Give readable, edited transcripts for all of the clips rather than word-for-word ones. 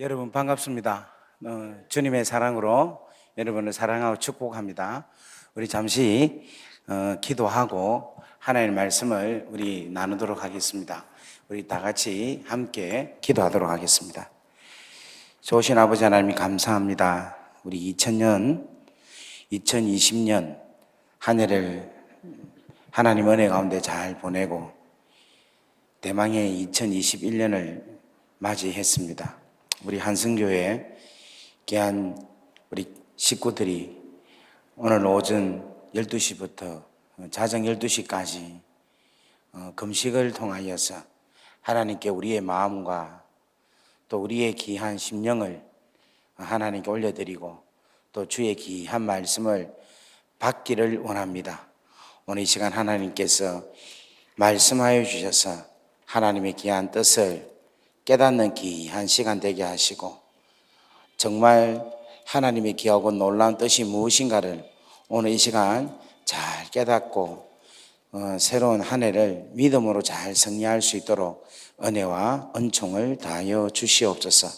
여러분 반갑습니다. 주님의 사랑으로 여러분을 사랑하고 축복합니다. 우리 잠시 기도하고 하나님의 말씀을 우리 나누도록 하겠습니다. 우리 다 같이 함께 기도하도록 하겠습니다. 좋으신 아버지 하나님 감사합니다. 우리 2020년 한 해를 하나님 은혜 가운데 잘 보내고 대망의 2021년을 맞이했습니다. 우리 한성교회 귀한 우리 식구들이 오늘 오전 12시부터 자정 12시까지 금식을 통하여서 하나님께 우리의 마음과 또 우리의 귀한 심령을 하나님께 올려드리고 또 주의 귀한 말씀을 받기를 원합니다. 오늘 이 시간 하나님께서 말씀하여 주셔서 하나님의 귀한 뜻을 깨닫는 귀한 시간 되게 하시고 정말 하나님의 귀하고 놀라운 뜻이 무엇인가를 오늘 이 시간 잘 깨닫고 새로운 한 해를 믿음으로 잘 승리할 수 있도록 은혜와 은총을 다하여 주시옵소서.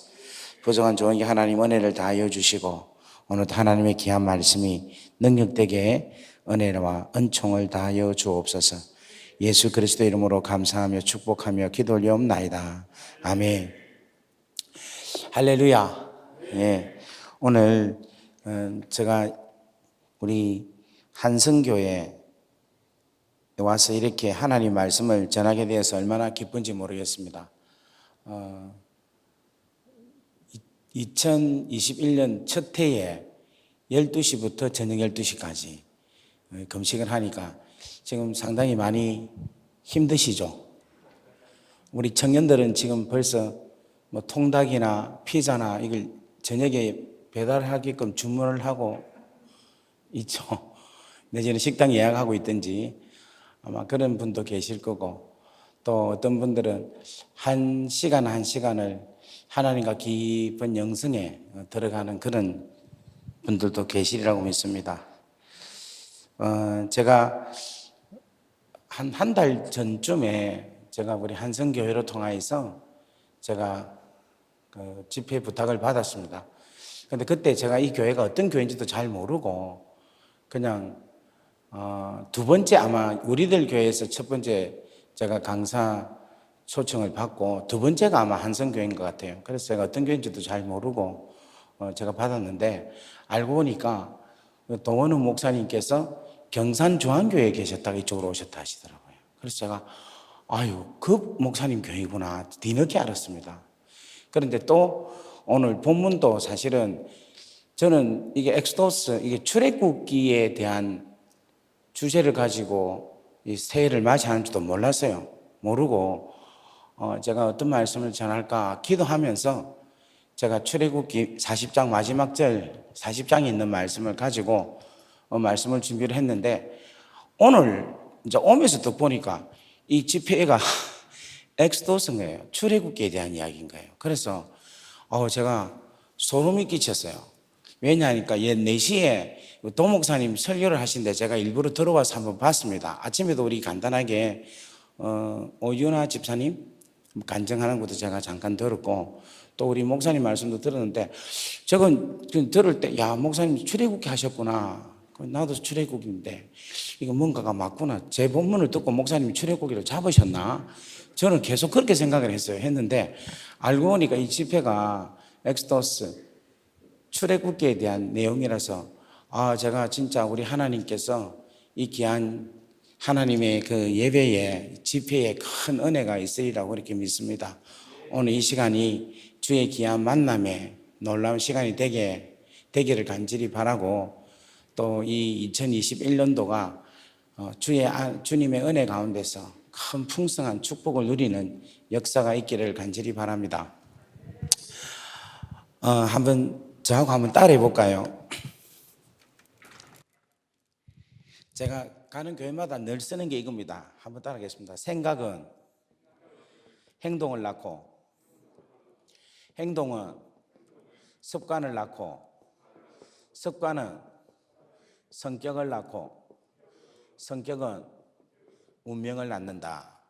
부족한 좋은 게 하나님 은혜를 다하여 주시고 오늘도 하나님의 귀한 말씀이 능력되게 은혜와 은총을 다하여 주옵소서. 예수 그리스도 이름으로 감사하며 축복하며 기도 올리옵나이다. 아멘. 할렐루야. 예. 오늘 제가 우리 한성교회에 와서 이렇게 하나님 말씀을 전하게 되어서 얼마나 기쁜지 모르겠습니다. 2021년 첫 해에 12시부터 저녁 12시까지 금식을 하니까 지금 상당히 많이 힘드시죠? 우리 청년들은 지금 벌써 뭐 통닭이나 피자나 이걸 저녁에 배달하게끔 주문을 하고 있죠. 내지는 식당 예약하고 있든지 아마 그런 분도 계실 거고 또 어떤 분들은 한 시간 한 시간을 하나님과 깊은 영성에 들어가는 그런 분들도 계시리라고 믿습니다. 제가 한 달 전쯤에 제가 우리 한성교회로 통하여서 제가 그 집회 부탁을 받았습니다. 근데 그때 제가 이 교회가 어떤 교회인지도 잘 모르고 그냥 두 번째 아마 우리들 교회에서 첫 번째 제가 강사 초청을 받고 두 번째가 아마 한성교회인 것 같아요. 그래서 제가 어떤 교회인지도 잘 모르고 제가 받았는데 알고 보니까 동원우 목사님께서 경산중앙교회에 계셨다가 이쪽으로 오셨다 하시더라고요. 그래서 제가 그 목사님 교회구나 뒤늦게 알았습니다. 그런데 또 오늘 본문도 사실은 저는 이게 엑소더스, 이게 출애굽기에 대한 주제를 가지고 이 새해를 맞이하는 줄도 몰랐어요. 모르고 제가 어떤 말씀을 전할까 기도하면서 제가 출애굽기 40장 마지막 절 40장에 있는 말씀을 가지고 말씀을 준비를 했는데 오늘 이제 오면서 또 보니까 이 집회가 엑소더스인 거예요. 출애굽기에 대한 이야기인 거예요. 그래서 제가 소름이 끼쳤어요. 왜냐하니까 옛 4시에 도 목사님 설교를 하신데 제가 일부러 들어와서 한번 봤습니다. 아침에도 우리 간단하게 오윤아 집사님 간증하는 것도 제가 잠깐 들었고 또 우리 목사님 말씀도 들었는데 저건 들을 때 야 목사님 출애굽기 하셨구나. 나도 출애굽기인데 이거 뭔가가 맞구나. 제 본문을 듣고 목사님이 출애굽기를 잡으셨나? 저는 계속 그렇게 생각을 했는데 알고 보니까 이 집회가 엑소더스 출애굽기에 대한 내용이라서 제가 진짜 우리 하나님께서 이 귀한 하나님의 그 예배에 집회에 큰 은혜가 있으리라고 그렇게 믿습니다. 오늘 이 시간이 주의 귀한 만남에 놀라운 시간이 되기를 간절히 바라고 또 이 2021년도가 주님의 은혜 가운데서 큰 풍성한 축복을 누리는 역사가 있기를 간절히 바랍니다. 저하고 한번 따라해 볼까요? 제가 가는 교회마다 늘 쓰는 게 이겁니다. 한번 따라하겠습니다. 생각은 행동을 낳고, 행동은 습관을 낳고, 습관은 성격을 낳고, 성격은 운명을 낳는다.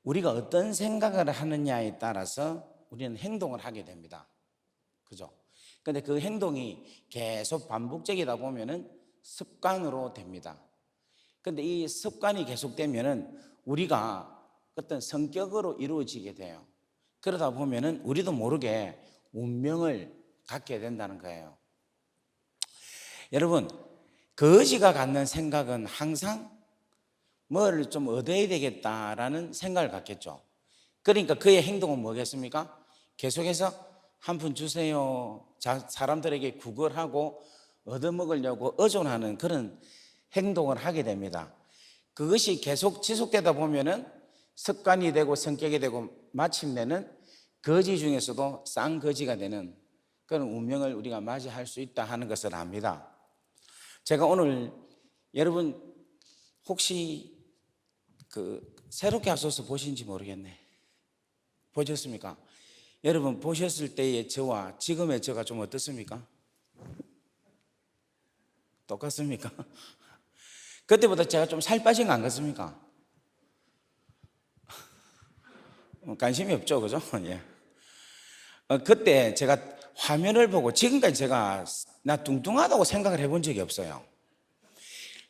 우리가 어떤 생각을 하느냐에 따라서 우리는 행동을 하게 됩니다. 그죠? 근데 그 행동이 계속 반복적이다 보면은 습관으로 됩니다. 근데 이 습관이 계속되면은 우리가 어떤 성격으로 이루어지게 돼요. 그러다 보면은 우리도 모르게 운명을 갖게 된다는 거예요. 여러분, 거지가 갖는 생각은 항상 뭐를 좀 얻어야 되겠다라는 생각을 갖겠죠. 그러니까 그의 행동은 뭐겠습니까? 계속해서 한 푼 주세요. 사람들에게 구걸하고 얻어먹으려고 의존하는 그런 행동을 하게 됩니다. 그것이 계속 지속되다 보면은 습관이 되고 성격이 되고 마침내는 거지 중에서도 쌍거지가 되는 그런 운명을 우리가 맞이할 수 있다 하는 것을 압니다. 제가 오늘 여러분 혹시 새롭게 하소서 보신지 모르겠네. 보셨습니까? 여러분 보셨을 때의 저와 지금의 저가 좀 어떻습니까? 똑같습니까? 그때보다 제가 좀 살 빠진 거 안 같습니까? 관심이 없죠, 그죠? 예. 그때 제가 화면을 보고 지금까지 제가 나 뚱뚱하다고 생각을 해본 적이 없어요.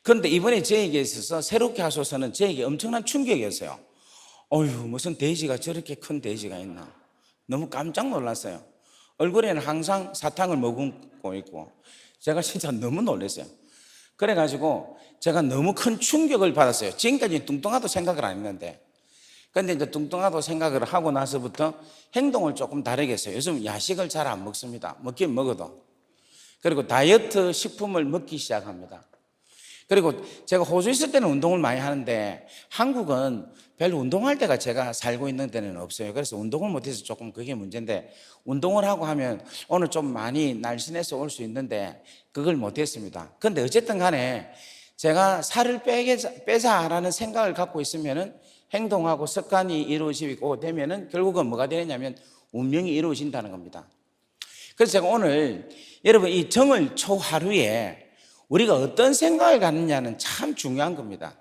그런데 이번에 저에게 있어서 새롭게 하소서는 저에게 엄청난 충격이었어요. 어휴, 무슨 돼지가 저렇게 큰 돼지가 있나. 너무 깜짝 놀랐어요. 얼굴에는 항상 사탕을 머금고 있고 제가 진짜 너무 놀랐어요. 그래가지고 제가 너무 큰 충격을 받았어요. 지금까지 뚱뚱하다고 생각을 안 했는데, 근데 이제 뚱뚱하다고 생각을 하고 나서부터 행동을 조금 다르게 했어요. 요즘 야식을 잘 안 먹습니다. 먹긴 먹어도. 그리고 다이어트 식품을 먹기 시작합니다. 그리고 제가 호주 있을 때는 운동을 많이 하는데 한국은 별로 운동할 때가 제가 살고 있는 데는 없어요. 그래서 운동을 못해서 조금 그게 문제인데, 운동을 하고 하면 오늘 좀 많이 날씬해서 올 수 있는데 그걸 못했습니다. 그런데 어쨌든 간에 제가 살을 빼자라는 생각을 갖고 있으면은 행동하고 습관이 이루어지고 되면은 결국은 뭐가 되느냐면 운명이 이루어진다는 겁니다. 그래서 제가 오늘 여러분 이 정월 초하루에 우리가 어떤 생각을 갖느냐는 참 중요한 겁니다.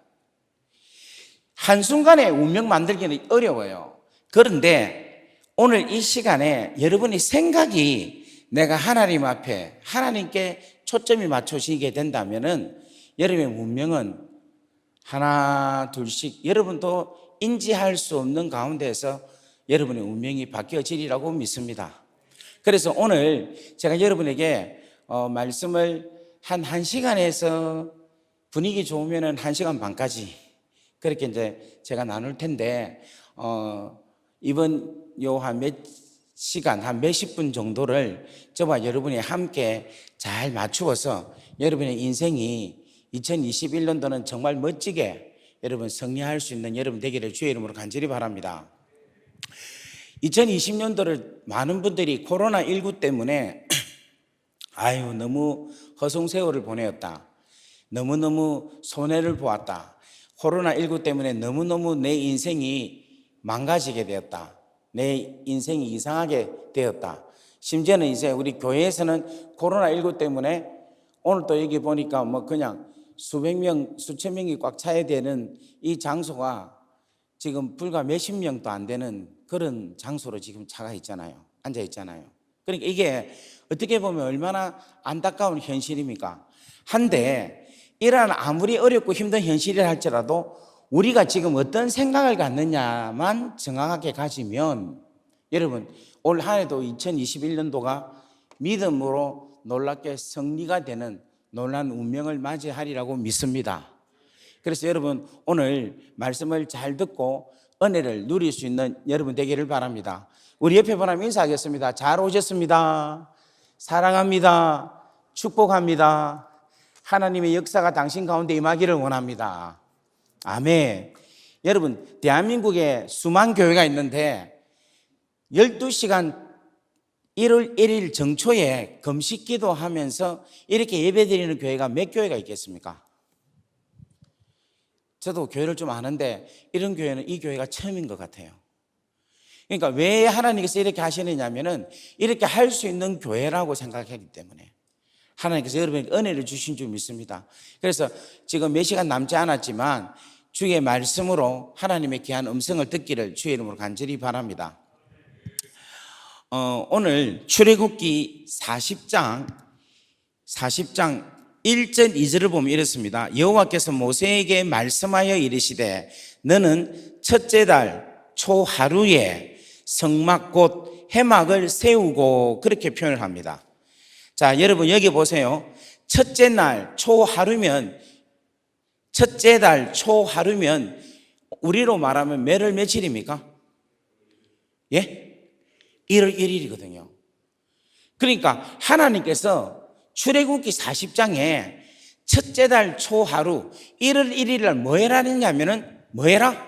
한순간에 운명 만들기는 어려워요. 그런데 오늘 이 시간에 여러분의 생각이 내가 하나님 앞에 하나님께 초점이 맞춰지게 된다면은 여러분의 운명은 하나 둘씩 여러분도 인지할 수 없는 가운데서 여러분의 운명이 바뀌어지리라고 믿습니다. 그래서 오늘 제가 여러분에게 말씀을 한 1시간에서 분위기 좋으면은 1시간 반까지 그렇게 이제 제가 나눌 텐데, 이번 요 한 몇 시간, 한 몇십 분 정도를 저와 여러분이 함께 잘 맞추어서 여러분의 인생이 2021년도는 정말 멋지게 여러분 승리할 수 있는 여러분 되기를 주의 이름으로 간절히 바랍니다. 2020년도를 많은 분들이 코로나19 때문에 아유 너무 허송세월을 보내었다, 너무너무 손해를 보았다, 코로나19 때문에 너무너무 내 인생이 망가지게 되었다, 내 인생이 이상하게 되었다. 심지어는 이제 우리 교회에서는 코로나19 때문에 오늘 또 여기 보니까 뭐 그냥 수백 명, 수천 명이 꽉 차야 되는 이 장소가 지금 불과 몇십 명도 안 되는 그런 장소로 지금 차가 있잖아요. 앉아 있잖아요. 그러니까 이게 어떻게 보면 얼마나 안타까운 현실입니까? 한데 이러한 아무리 어렵고 힘든 현실이라 할지라도 우리가 지금 어떤 생각을 갖느냐만 정확하게 가지면 여러분 올 한 해도 2021년도가 믿음으로 놀랍게 승리가 되는 놀라운 운명을 맞이하리라고 믿습니다. 그래서 여러분 오늘 말씀을 잘 듣고 은혜를 누릴 수 있는 여러분 되기를 바랍니다. 우리 옆에 분하면 인사하겠습니다. 잘 오셨습니다. 사랑합니다. 축복합니다. 하나님의 역사가 당신 가운데 임하기를 원합니다. 아멘. 여러분 대한민국에 수만 교회가 있는데 12시간 1월 1일 정초에 금식 기도하면서 이렇게 예배드리는 교회가 몇 교회가 있겠습니까? 저도 교회를 좀 아는데 이런 교회는 이 교회가 처음인 것 같아요. 그러니까 왜 하나님께서 이렇게 하시느냐면은 이렇게 할 수 있는 교회라고 생각하기 때문에 하나님께서 여러분에게 은혜를 주신 줄 믿습니다. 그래서 지금 몇 시간 남지 않았지만 주의 말씀으로 하나님의 귀한 음성을 듣기를 주의 이름으로 간절히 바랍니다. 오늘 출애굽기 40장 1절 2절을 보면 이렇습니다. 여호와께서 모세에게 말씀하여 이르시되 너는 첫째 달 초하루에 성막 곧 해막을 세우고, 그렇게 표현을 합니다. 자, 여러분 여기 보세요. 첫째 달 초하루면 우리로 말하면 매월 며칠입니까? 예? 1월 1일이거든요. 그러니까 하나님께서 출애굽기 40장에 첫째 달 초하루 1월 1일 날 뭐 해라느냐면은 뭐 해라?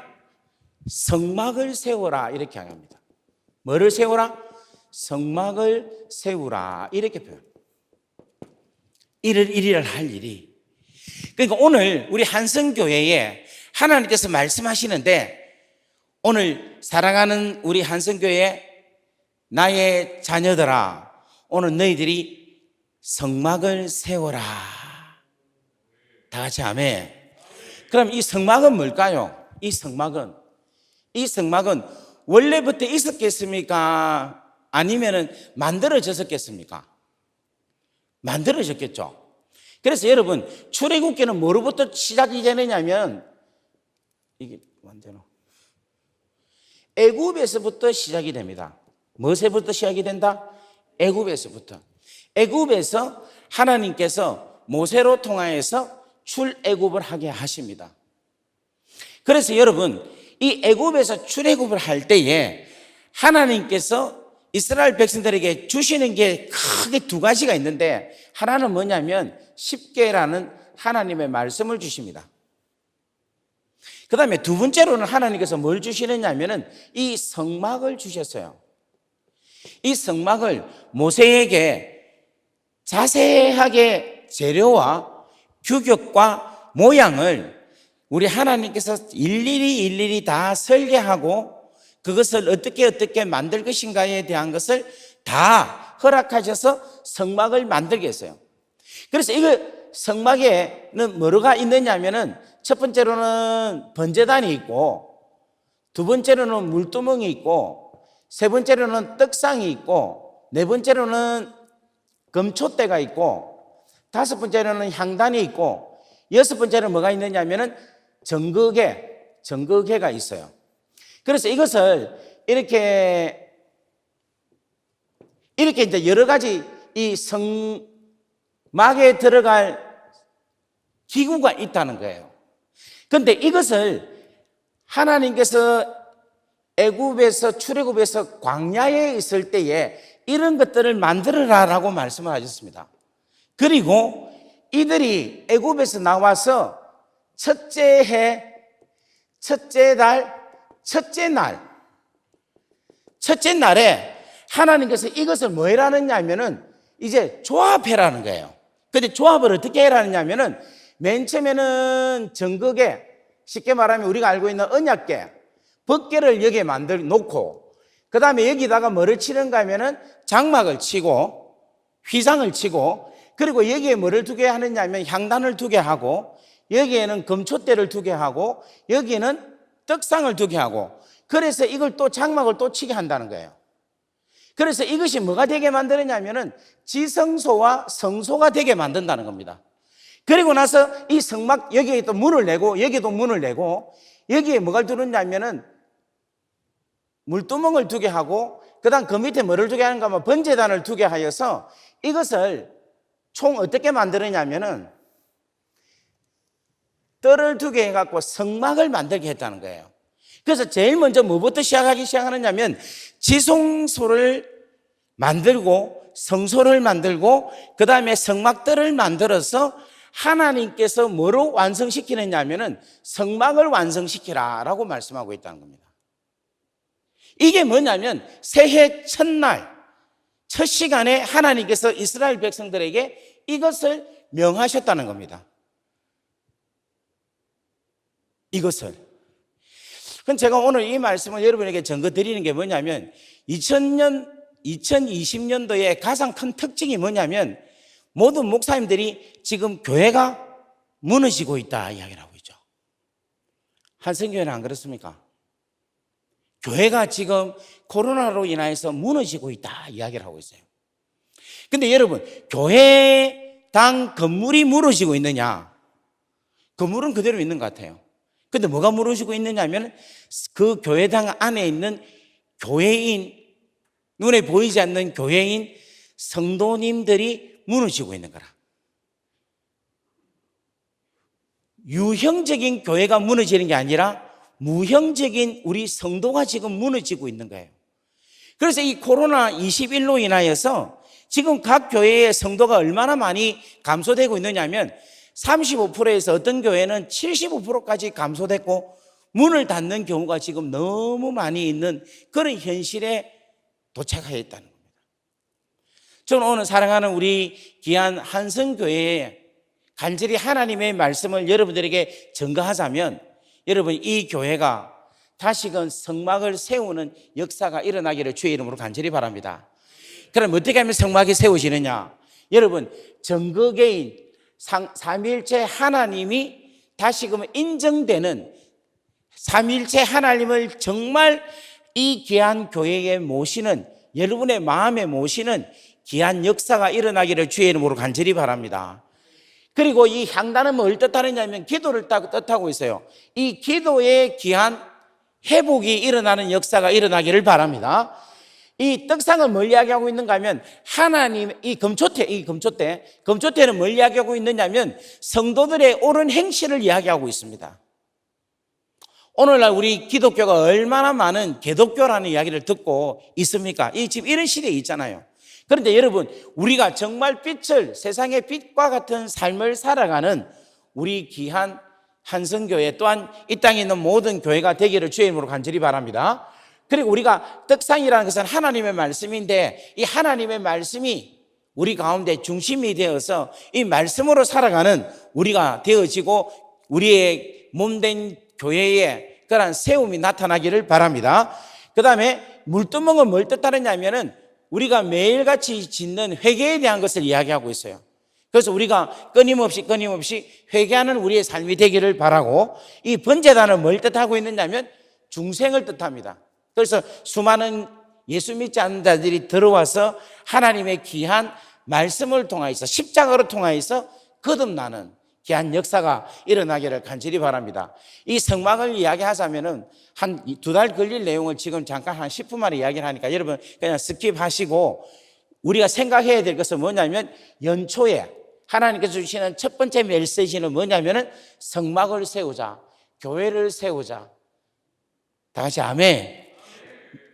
성막을 세워라, 이렇게 합니다. 뭐를 세워라? 성막을 세우라, 이렇게 표현. 1월 1일 날 할 일이. 그러니까 오늘 우리 한성교회에 하나님께서 말씀하시는데, 오늘 사랑하는 우리 한성교회 나의 자녀들아, 오늘 너희들이 성막을 세워라. 다 같이 아멘. 그럼 이 성막은 뭘까요? 이 성막은 원래부터 있었겠습니까? 아니면은 만들어졌었겠습니까? 만들어졌겠죠. 그래서 여러분, 출애굽기는 뭐로부터 시작이 되느냐면, 이게 완전히 애굽에서부터 시작이 됩니다. 무엇에부터 시작이 된다? 애굽에서부터. 애굽에서 하나님께서 모세로 통하여서 출애굽을 하게 하십니다. 그래서 여러분, 이 애굽에서 출애굽을 할 때에 하나님께서 이스라엘 백성들에게 주시는 게 크게 두 가지가 있는데, 하나는 뭐냐면 십계라는 하나님의 말씀을 주십니다. 그 다음에 두 번째로는 하나님께서 뭘 주시느냐면은 이 성막을 주셨어요. 이 성막을 모세에게 자세하게 재료와 규격과 모양을 우리 하나님께서 일일이 다 설계하고, 그것을 어떻게 만들 것인가에 대한 것을 다 허락하셔서 성막을 만들게 했어요. 그래서 이거 성막에는 뭐가 있느냐면은, 첫 번째로는 번제단이 있고, 두 번째로는 물두멍이 있고, 세 번째로는 떡상이 있고, 네 번째로는 금촛대가 있고, 다섯 번째로는 향단이 있고, 여섯 번째는 뭐가 있느냐면은 정거계가 있어요. 그래서 이것을 이렇게 이제 여러 가지 이 성막에 들어갈 기구가 있다는 거예요. 그런데 이것을 하나님께서 애굽에서 출애굽에서 광야에 있을 때에 이런 것들을 만들어라라고 말씀을 하셨습니다. 그리고 이들이 애굽에서 나와서 첫째 해, 첫째 달, 첫째 날에 하나님께서 이것을 뭐 해라느냐 하면은 이제 조합해라는 거예요. 근데 조합을 어떻게 해라느냐 하면은, 맨 처음에는 정거계, 쉽게 말하면 우리가 알고 있는 언약계, 법계를 여기에 만들어 놓고, 그 다음에 여기다가 뭐를 치는가 하면은 장막을 치고, 휘장을 치고, 그리고 여기에 뭐를 두게 하느냐 하면 향단을 두게 하고, 여기에는 금촛대를 두게 하고, 여기에는 떡상을 두게 하고, 그래서 이걸 또 장막을 또 치게 한다는 거예요. 그래서 이것이 뭐가 되게 만드느냐면은 지성소와 성소가 되게 만든다는 겁니다. 그리고 나서 이 성막 여기에 또 문을 내고, 여기도 문을 내고, 여기에 뭐가 두느냐면은 물두멍을 두게 하고, 그 다음 그 밑에 뭐를 두게 하는가 하면 번제단을 두게 하여서 이것을 총 어떻게 만드느냐면은 뜰을 두게 해갖고 성막을 만들게 했다는 거예요. 그래서 제일 먼저 뭐부터 시작하느냐면 지성소를 만들고 성소를 만들고, 그 다음에 성막들을 만들어서 하나님께서 뭐로 완성시키느냐 하면은 성막을 완성시키라 라고 말씀하고 있다는 겁니다. 이게 뭐냐면 새해 첫날 첫 시간에 하나님께서 이스라엘 백성들에게 이것을 명하셨다는 겁니다. 이것을. 그럼 제가 오늘 이 말씀을 여러분에게 전거 드리는 게 뭐냐면, 2020년도에 가장 큰 특징이 뭐냐면, 모든 목사님들이 지금 교회가 무너지고 있다 이야기를 하고 있죠. 한성교회는 안 그렇습니까? 교회가 지금 코로나로 인하여서 무너지고 있다 이야기를 하고 있어요. 근데 여러분, 교회당 건물이 무너지고 있느냐? 건물은 그대로 있는 것 같아요. 근데 뭐가 무너지고 있느냐 하면 그 교회당 안에 있는 교회인, 눈에 보이지 않는 교회인 성도님들이 무너지고 있는 거라. 유형적인 교회가 무너지는 게 아니라 무형적인 우리 성도가 지금 무너지고 있는 거예요. 그래서 이 코로나 21로 인하여서 지금 각 교회의 성도가 얼마나 많이 감소되고 있느냐 하면 35%에서 어떤 교회는 75%까지 감소됐고 문을 닫는 경우가 지금 너무 많이 있는 그런 현실에 도착하여 있다는 겁니다. 저는 오늘 사랑하는 우리 귀한 한성교회에 간절히 하나님의 말씀을 여러분들에게 전가하자면, 여러분, 이 교회가 다시금 성막을 세우는 역사가 일어나기를 주의 이름으로 간절히 바랍니다. 그럼 어떻게 하면 성막이 세워지느냐? 여러분, 전거개인 삼위일체 하나님이 다시금 인정되는, 삼위일체 하나님을 정말 이 귀한 교회에 모시는, 여러분의 마음에 모시는 귀한 역사가 일어나기를 주의 이름으로 간절히 바랍니다. 그리고 이 향단은 뭘 뜻하느냐면 기도를 뜻하고 있어요. 이 기도의 귀한 회복이 일어나는 역사가 일어나기를 바랍니다. 이 떡상은 뭘 이야기하고 있는가 하면 하나님, 이 금초대는 뭘 이야기하고 있느냐면 성도들의 옳은 행실을 이야기하고 있습니다. 오늘날 우리 기독교가 얼마나 많은 개독교라는 이야기를 듣고 있습니까? 지금 이런 시대에 있잖아요. 그런데 여러분, 우리가 정말 세상의 빛과 같은 삶을 살아가는 우리 귀한 한성교회, 또한 이 땅에 있는 모든 교회가 되기를 주의 이름으로 간절히 바랍니다. 그리고 우리가 떡상이라는 것은 하나님의 말씀인데, 이 하나님의 말씀이 우리 가운데 중심이 되어서 이 말씀으로 살아가는 우리가 되어지고 우리의 몸된 교회에 그러한 세움이 나타나기를 바랍니다. 그 다음에 물두멍은 뭘 뜻하느냐면은 우리가 매일같이 짓는 회개에 대한 것을 이야기하고 있어요. 그래서 우리가 끊임없이 회개하는 우리의 삶이 되기를 바라고, 이 번제단은 뭘 뜻하고 있느냐면 중생을 뜻합니다. 그래서 수많은 예수 믿지 않는 자들이 들어와서 하나님의 귀한 말씀을 통하여서, 십자가로 통하여서 거듭나는 귀한 역사가 일어나기를 간절히 바랍니다. 이 성막을 이야기하자면은 한 2달 걸릴 내용을 지금 잠깐 한 10분 만에 이야기를 하니까 여러분 그냥 스킵하시고, 우리가 생각해야 될 것은 뭐냐면 연초에 하나님께서 주시는 첫 번째 메시지는 뭐냐면은 성막을 세우자, 교회를 세우자. 다 같이 아멘.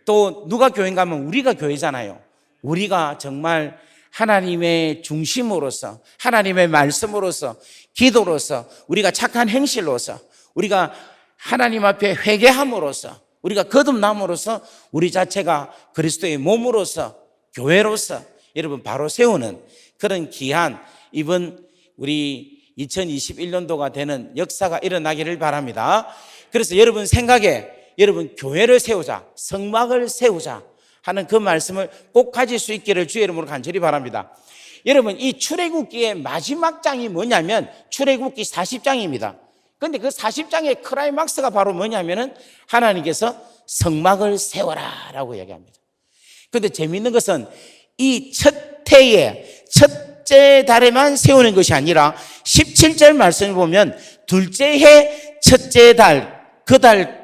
또 누가 교회인가 하면 우리가 교회잖아요. 우리가 정말 하나님의 중심으로서, 하나님의 말씀으로서, 기도로서, 우리가 착한 행실로서, 우리가 하나님 앞에 회개함으로써, 우리가 거듭남으로써 우리 자체가 그리스도의 몸으로서, 교회로서 여러분 바로 세우는 그런 귀한 이번 우리 2021년도가 되는 역사가 일어나기를 바랍니다. 그래서 여러분 생각에 여러분 교회를 세우자, 성막을 세우자 하는 그 말씀을 꼭 가질 수 있기를 주의 이름으로 간절히 바랍니다. 여러분, 이 출애굽기의 마지막 장이 뭐냐면 출애굽기 40장입니다. 그런데 그 40장의 클라이막스가 바로 뭐냐면은 하나님께서 성막을 세워라 라고 이야기합니다. 그런데 재미있는 것은 이 첫 해에 첫째 달에만 세우는 것이 아니라 17절 말씀을 보면 둘째 해 첫째 달, 그 달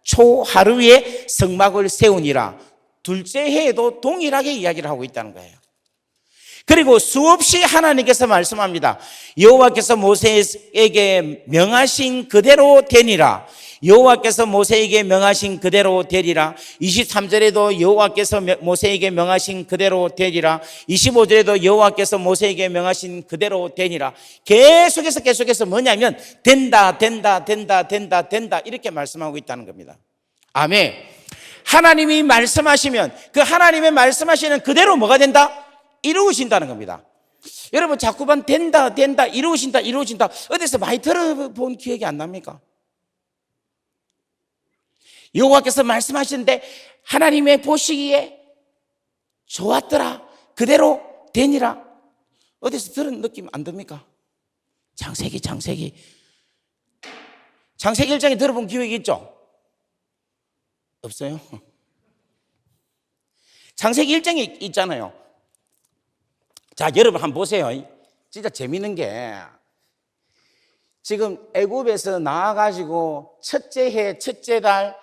초 하루에 성막을 세우니라, 둘째 해에도 동일하게 이야기를 하고 있다는 거예요. 그리고 수없이 하나님께서 말씀합니다. 여호와께서 모세에게 명하신 그대로 되니라. 여호와께서 모세에게 명하신 그대로 되리라. 23절에도 여호와께서 모세에게 명하신 그대로 되리라. 25절에도 여호와께서 모세에게 명하신 그대로 되니라. 계속해서 뭐냐면 된다 이렇게 말씀하고 있다는 겁니다. 아멘. 하나님이 말씀하시면 그 하나님의 말씀하시는 그대로 뭐가 된다? 이루어진다는 겁니다. 여러분 자꾸만 된다 이루어진다 어디서 많이 들어본 기억이 안 납니까? 여호와께서 말씀하시는데 하나님의 보시기에 좋았더라, 그대로 되니라. 어디서 들은 느낌 안 듭니까? 창세기 1장에 들어본 기억이 있죠? 없어요? 창세기 1장에 있잖아요. 자, 여러분 한번 보세요. 진짜 재밌는 게 지금 애굽에서 나와가지고 첫째 해, 첫째 달,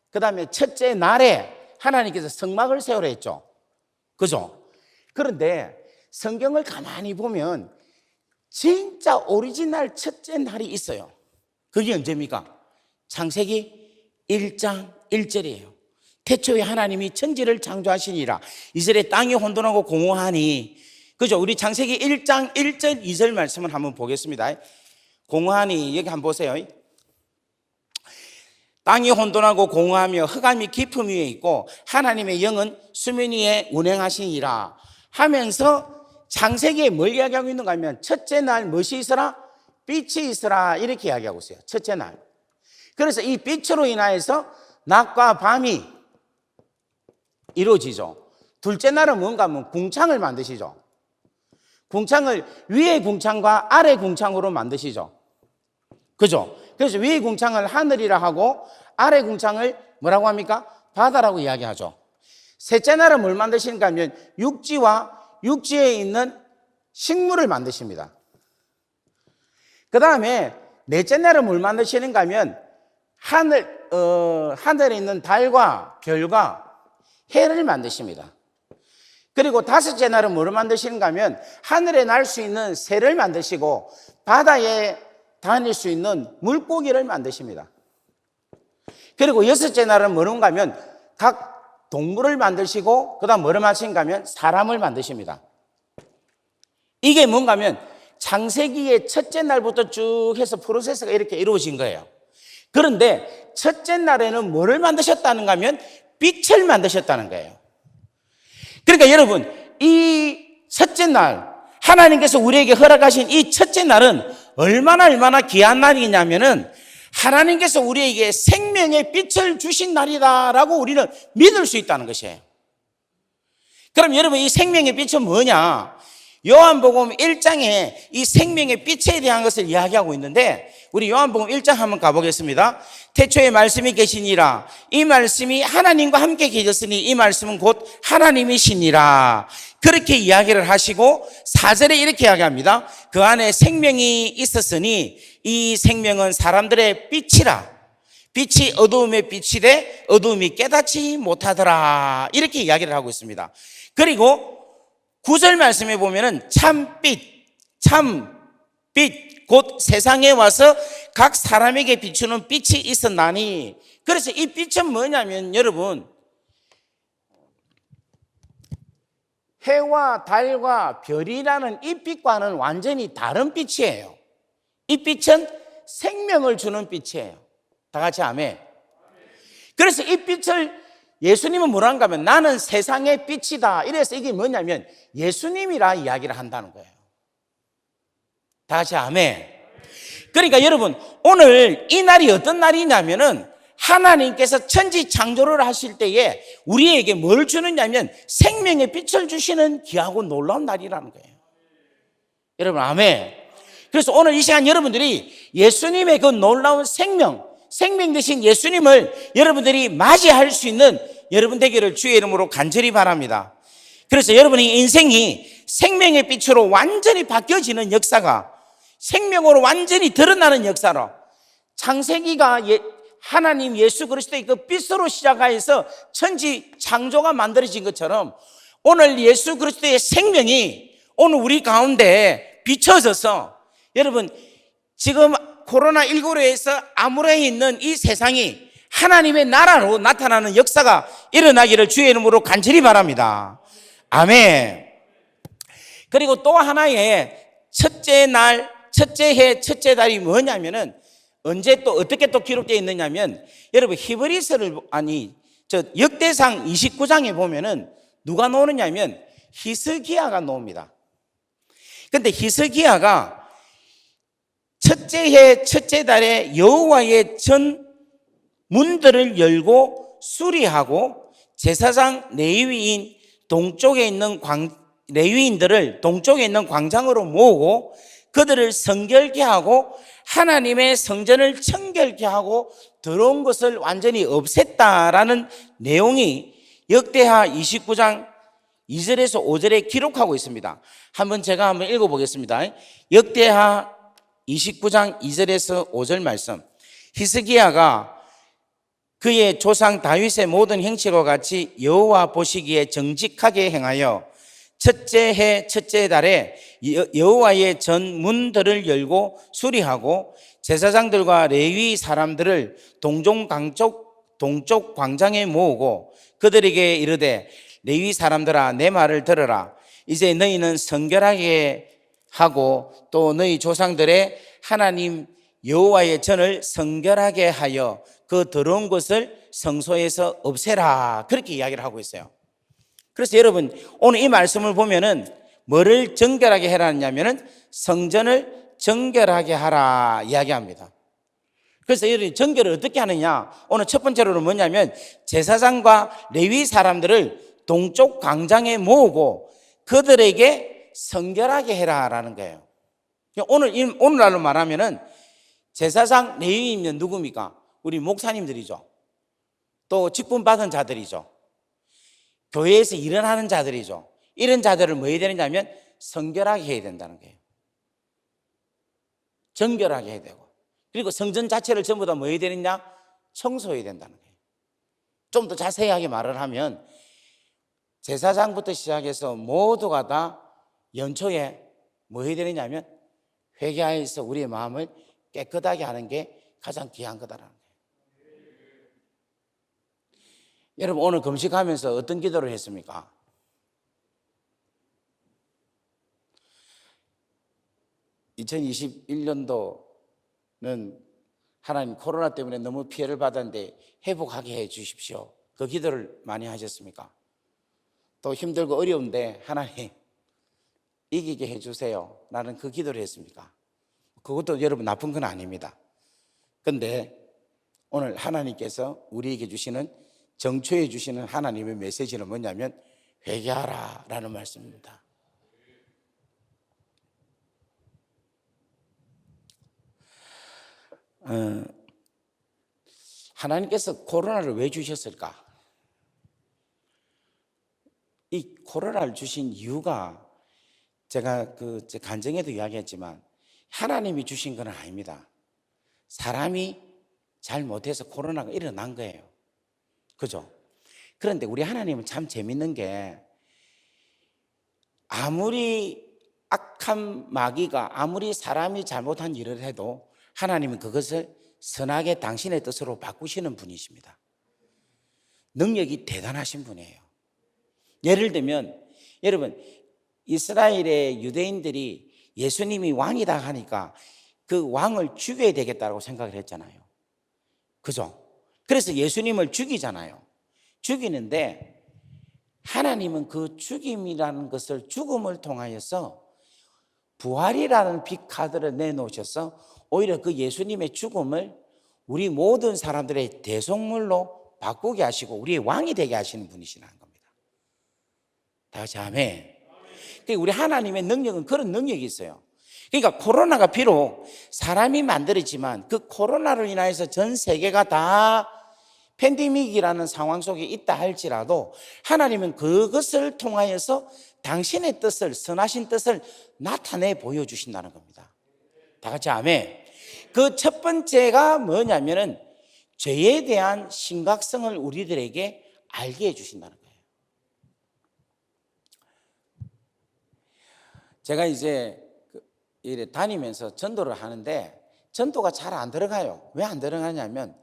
그 다음에 첫째 날에 하나님께서 성막을 세우라 했죠. 그죠? 그런데 성경을 가만히 보면 진짜 오리지널 첫째 날이 있어요. 그게 언제입니까? 창세기 1장 1절이에요. 태초에 하나님이 천지를 창조하시니라. 이스라엘 땅이 혼돈하고 공허하니. 그죠? 우리 창세기 1장 1절 2절 말씀을 한번 보겠습니다. 공허하니 여기 한번 보세요. 땅이 혼돈하고 공허하며 흑암이 깊음 위에 있고 하나님의 영은 수면 위에 운행하시니라 하면서 창세기에 뭘 이야기하고 있는가 하면 첫째 날 무엇이 있으라? 빛이 있으라 이렇게 이야기하고 있어요. 첫째 날. 그래서 이 빛으로 인하여서 낮과 밤이 이루어지죠. 둘째 날은 뭔가 하면 궁창을 만드시죠. 궁창을 위의 궁창과 아래 궁창으로 만드시죠. 그죠? 그래서 위의 궁창을 하늘이라 하고 아래 궁창을 뭐라고 합니까? 바다라고 이야기하죠. 셋째 날은 뭘 만드시는가 하면 육지와 육지에 있는 식물을 만드십니다. 그 다음에 넷째 날은 뭘 만드시는가 하면 하늘에 있는 달과 별과 해를 만드십니다. 그리고 다섯째 날은 뭐를 만드시는가 하면 하늘에 날 수 있는 새를 만드시고 바다에 다닐 수 있는 물고기를 만드십니다. 그리고 여섯째 날은 뭐는가 하면 각 동물을 만드시고 그 다음 뭐를 하시는가 하면 사람을 만드십니다. 이게 뭔가 하면 창세기의 첫째 날부터 쭉 해서 프로세스가 이렇게 이루어진 거예요. 그런데 첫째 날에는 뭐를 만드셨다는가 하면 빛을 만드셨다는 거예요. 그러니까 여러분, 이 첫째 날, 하나님께서 우리에게 허락하신 이 첫째 날은 얼마나 귀한 날이냐면은 하나님께서 우리에게 생명의 빛을 주신 날이다라고 우리는 믿을 수 있다는 것이에요. 그럼 여러분, 이 생명의 빛은 뭐냐? 요한복음 1장에 이 생명의 빛에 대한 것을 이야기하고 있는데 우리 요한복음 1장 한번 가보겠습니다. 태초에 말씀이 계시니라. 이 말씀이 하나님과 함께 계셨으니 이 말씀은 곧 하나님이시니라. 그렇게 이야기를 하시고 4절에 이렇게 이야기합니다. 그 안에 생명이 있었으니 이 생명은 사람들의 빛이라. 빛이 어두움의 빛이되 어두움이 깨닫지 못하더라. 이렇게 이야기를 하고 있습니다. 그리고 9절 말씀에 보면은 참빛, 곧 세상에 와서 각 사람에게 비추는 빛이 있었나니. 그래서 이 빛은 뭐냐면 여러분, 해와 달과 별이라는 이 빛과는 완전히 다른 빛이에요. 이 빛은 생명을 주는 빛이에요. 다 같이 아멘. 그래서 이 빛을 예수님은 뭐란가 하면 나는 세상의 빛이다. 이래서 이게 뭐냐면 예수님이라 이야기를 한다는 거예요. 다 같이 아멘. 그러니까 여러분, 오늘 이 날이 어떤 날이냐면은 하나님께서 천지 창조를 하실 때에 우리에게 뭘 주느냐면 생명의 빛을 주시는 귀하고 놀라운 날이라는 거예요. 여러분 아멘. 그래서 오늘 이 시간 여러분들이 예수님의 그 놀라운 생명 대신 예수님을 여러분들이 맞이할 수 있는 여러분 되기를 주의 이름으로 간절히 바랍니다. 그래서 여러분의 인생이 생명의 빛으로 완전히 바뀌어지는 역사가, 생명으로 완전히 드러나는 역사로, 창세기가 하나님 예수 그리스도의 그 빛으로 시작하여서 천지 창조가 만들어진 것처럼 오늘 예수 그리스도의 생명이 오늘 우리 가운데 비춰져서 여러분 지금 코로나19로 해서 암울해 있는 이 세상이 하나님의 나라로 나타나는 역사가 일어나기를 주의 이름으로 간절히 바랍니다. 아멘. 그리고 또 하나의 첫째 날, 첫째 해, 첫째 달이 뭐냐면은 언제 또 어떻게 또 기록되어 있느냐면 여러분 역대상 29장에 보면은 누가 나오느냐면 히스기야가 나옵니다. 근데 히스기야가 첫째 해 첫째 달에 여호와의 전 문들을 열고 수리하고 제사장 레위인들을 동쪽에 있는 광장으로 모으고 그들을 성결케 하고 하나님의 성전을 청결케 하고 더러운 것을 완전히 없앴다라는 내용이 역대하 29장 2절에서 5절에 기록하고 있습니다. 제가 한번 읽어보겠습니다. 역대하 29장 2절에서 5절 말씀. 히스기야가 그의 조상 다윗의 모든 행실과 같이 여호와 보시기에 정직하게 행하여 첫째 해 첫째 달에 여호와의 전문들을 열고 수리하고 제사장들과 레위 사람들을 동쪽 광장에 모으고 그들에게 이르되 레위 사람들아 내 말을 들으라. 이제 너희는 성결하게 하고 또 너희 조상들의 하나님 여호와의 전을 성결하게 하여 그 더러운 것을 성소에서 없애라. 그렇게 이야기를 하고 있어요. 그래서 여러분 오늘 이 말씀을 보면은 뭐를 정결하게 해라냐면은 성전을 정결하게 하라 이야기합니다. 그래서 여러분 정결을 어떻게 하느냐? 오늘 첫 번째로는 뭐냐면 제사장과 레위 사람들을 동쪽 광장에 모으고 그들에게 성결하게 해라라는 거예요. 오늘날로 말하면은 제사장 레위이면 누굽니까? 우리 목사님들이죠. 또 직분 받은 자들이죠. 교회에서 일어나는 자들이죠. 이런 자들을 뭐 해야 되느냐면 성결하게 해야 된다는 거예요. 정결하게 해야 되고, 그리고 성전 자체를 전부 다 뭐 해야 되느냐? 청소해야 된다는 거예요. 좀 더 자세하게 말을 하면 제사장부터 시작해서 모두가 다 연초에 뭐 해야 되느냐면 회개하여서 우리의 마음을 깨끗하게 하는 게 가장 귀한 거다라는 거예요. 여러분 오늘 금식하면서 어떤 기도를 했습니까? (2021년도는) 하나님 코로나 때문에 너무 피해를 받았는데 회복하게 해 주십시오. 그 기도를 많이 하셨습니까? 또 힘들고 어려운데 하나님 이기게 해 주세요 라는 그 기도를 했습니까? 그것도 여러분 나쁜 건 아닙니다. 그런데 오늘 하나님께서 우리에게 주시는, 정초해 주시는 하나님의 메시지는 뭐냐면 회개하라 라는 말씀입니다. 하나님께서 코로나를 왜 주셨을까? 이 코로나를 주신 이유가 제가 제 간증에도 이야기했지만 하나님이 주신 건 아닙니다. 사람이 잘못해서 코로나가 일어난 거예요. 그죠? 그런데 우리 하나님은 참 재밌는 게 아무리 악한 마귀가 아무리 사람이 잘못한 일을 해도 하나님은 그것을 선하게 당신의 뜻으로 바꾸시는 분이십니다. 능력이 대단하신 분이에요. 예를 들면 여러분 이스라엘의 유대인들이 예수님이 왕이다 하니까 그 왕을 죽여야 되겠다고 생각을 했잖아요. 그죠? 그래서 예수님을 죽이잖아요. 죽이는데 하나님은 그 죽임이라는 것을 죽음을 통하여서 부활이라는 빛카드를 내놓으셔서 오히려 그 예수님의 죽음을 우리 모든 사람들의 대속물로 바꾸게 하시고 우리의 왕이 되게 하시는 분이시라는 겁니다. 다 같이 아멘. 우리 하나님의 능력은 그런 능력이 있어요. 그러니까 코로나가 비록 사람이 만들었지만 그 코로나로 인해서 전 세계가 다 팬데믹이라는 상황 속에 있다 할지라도 하나님은 그것을 통하여서 당신의 뜻을, 선하신 뜻을 나타내 보여주신다는 겁니다. 다 같이 아멘. 그 첫 번째가 뭐냐면은 죄에 대한 심각성을 우리들에게 알게 해주신다는 거예요. 제가 이제 다니면서 전도를 하는데 전도가 잘 안 들어가요. 왜 안 들어가냐면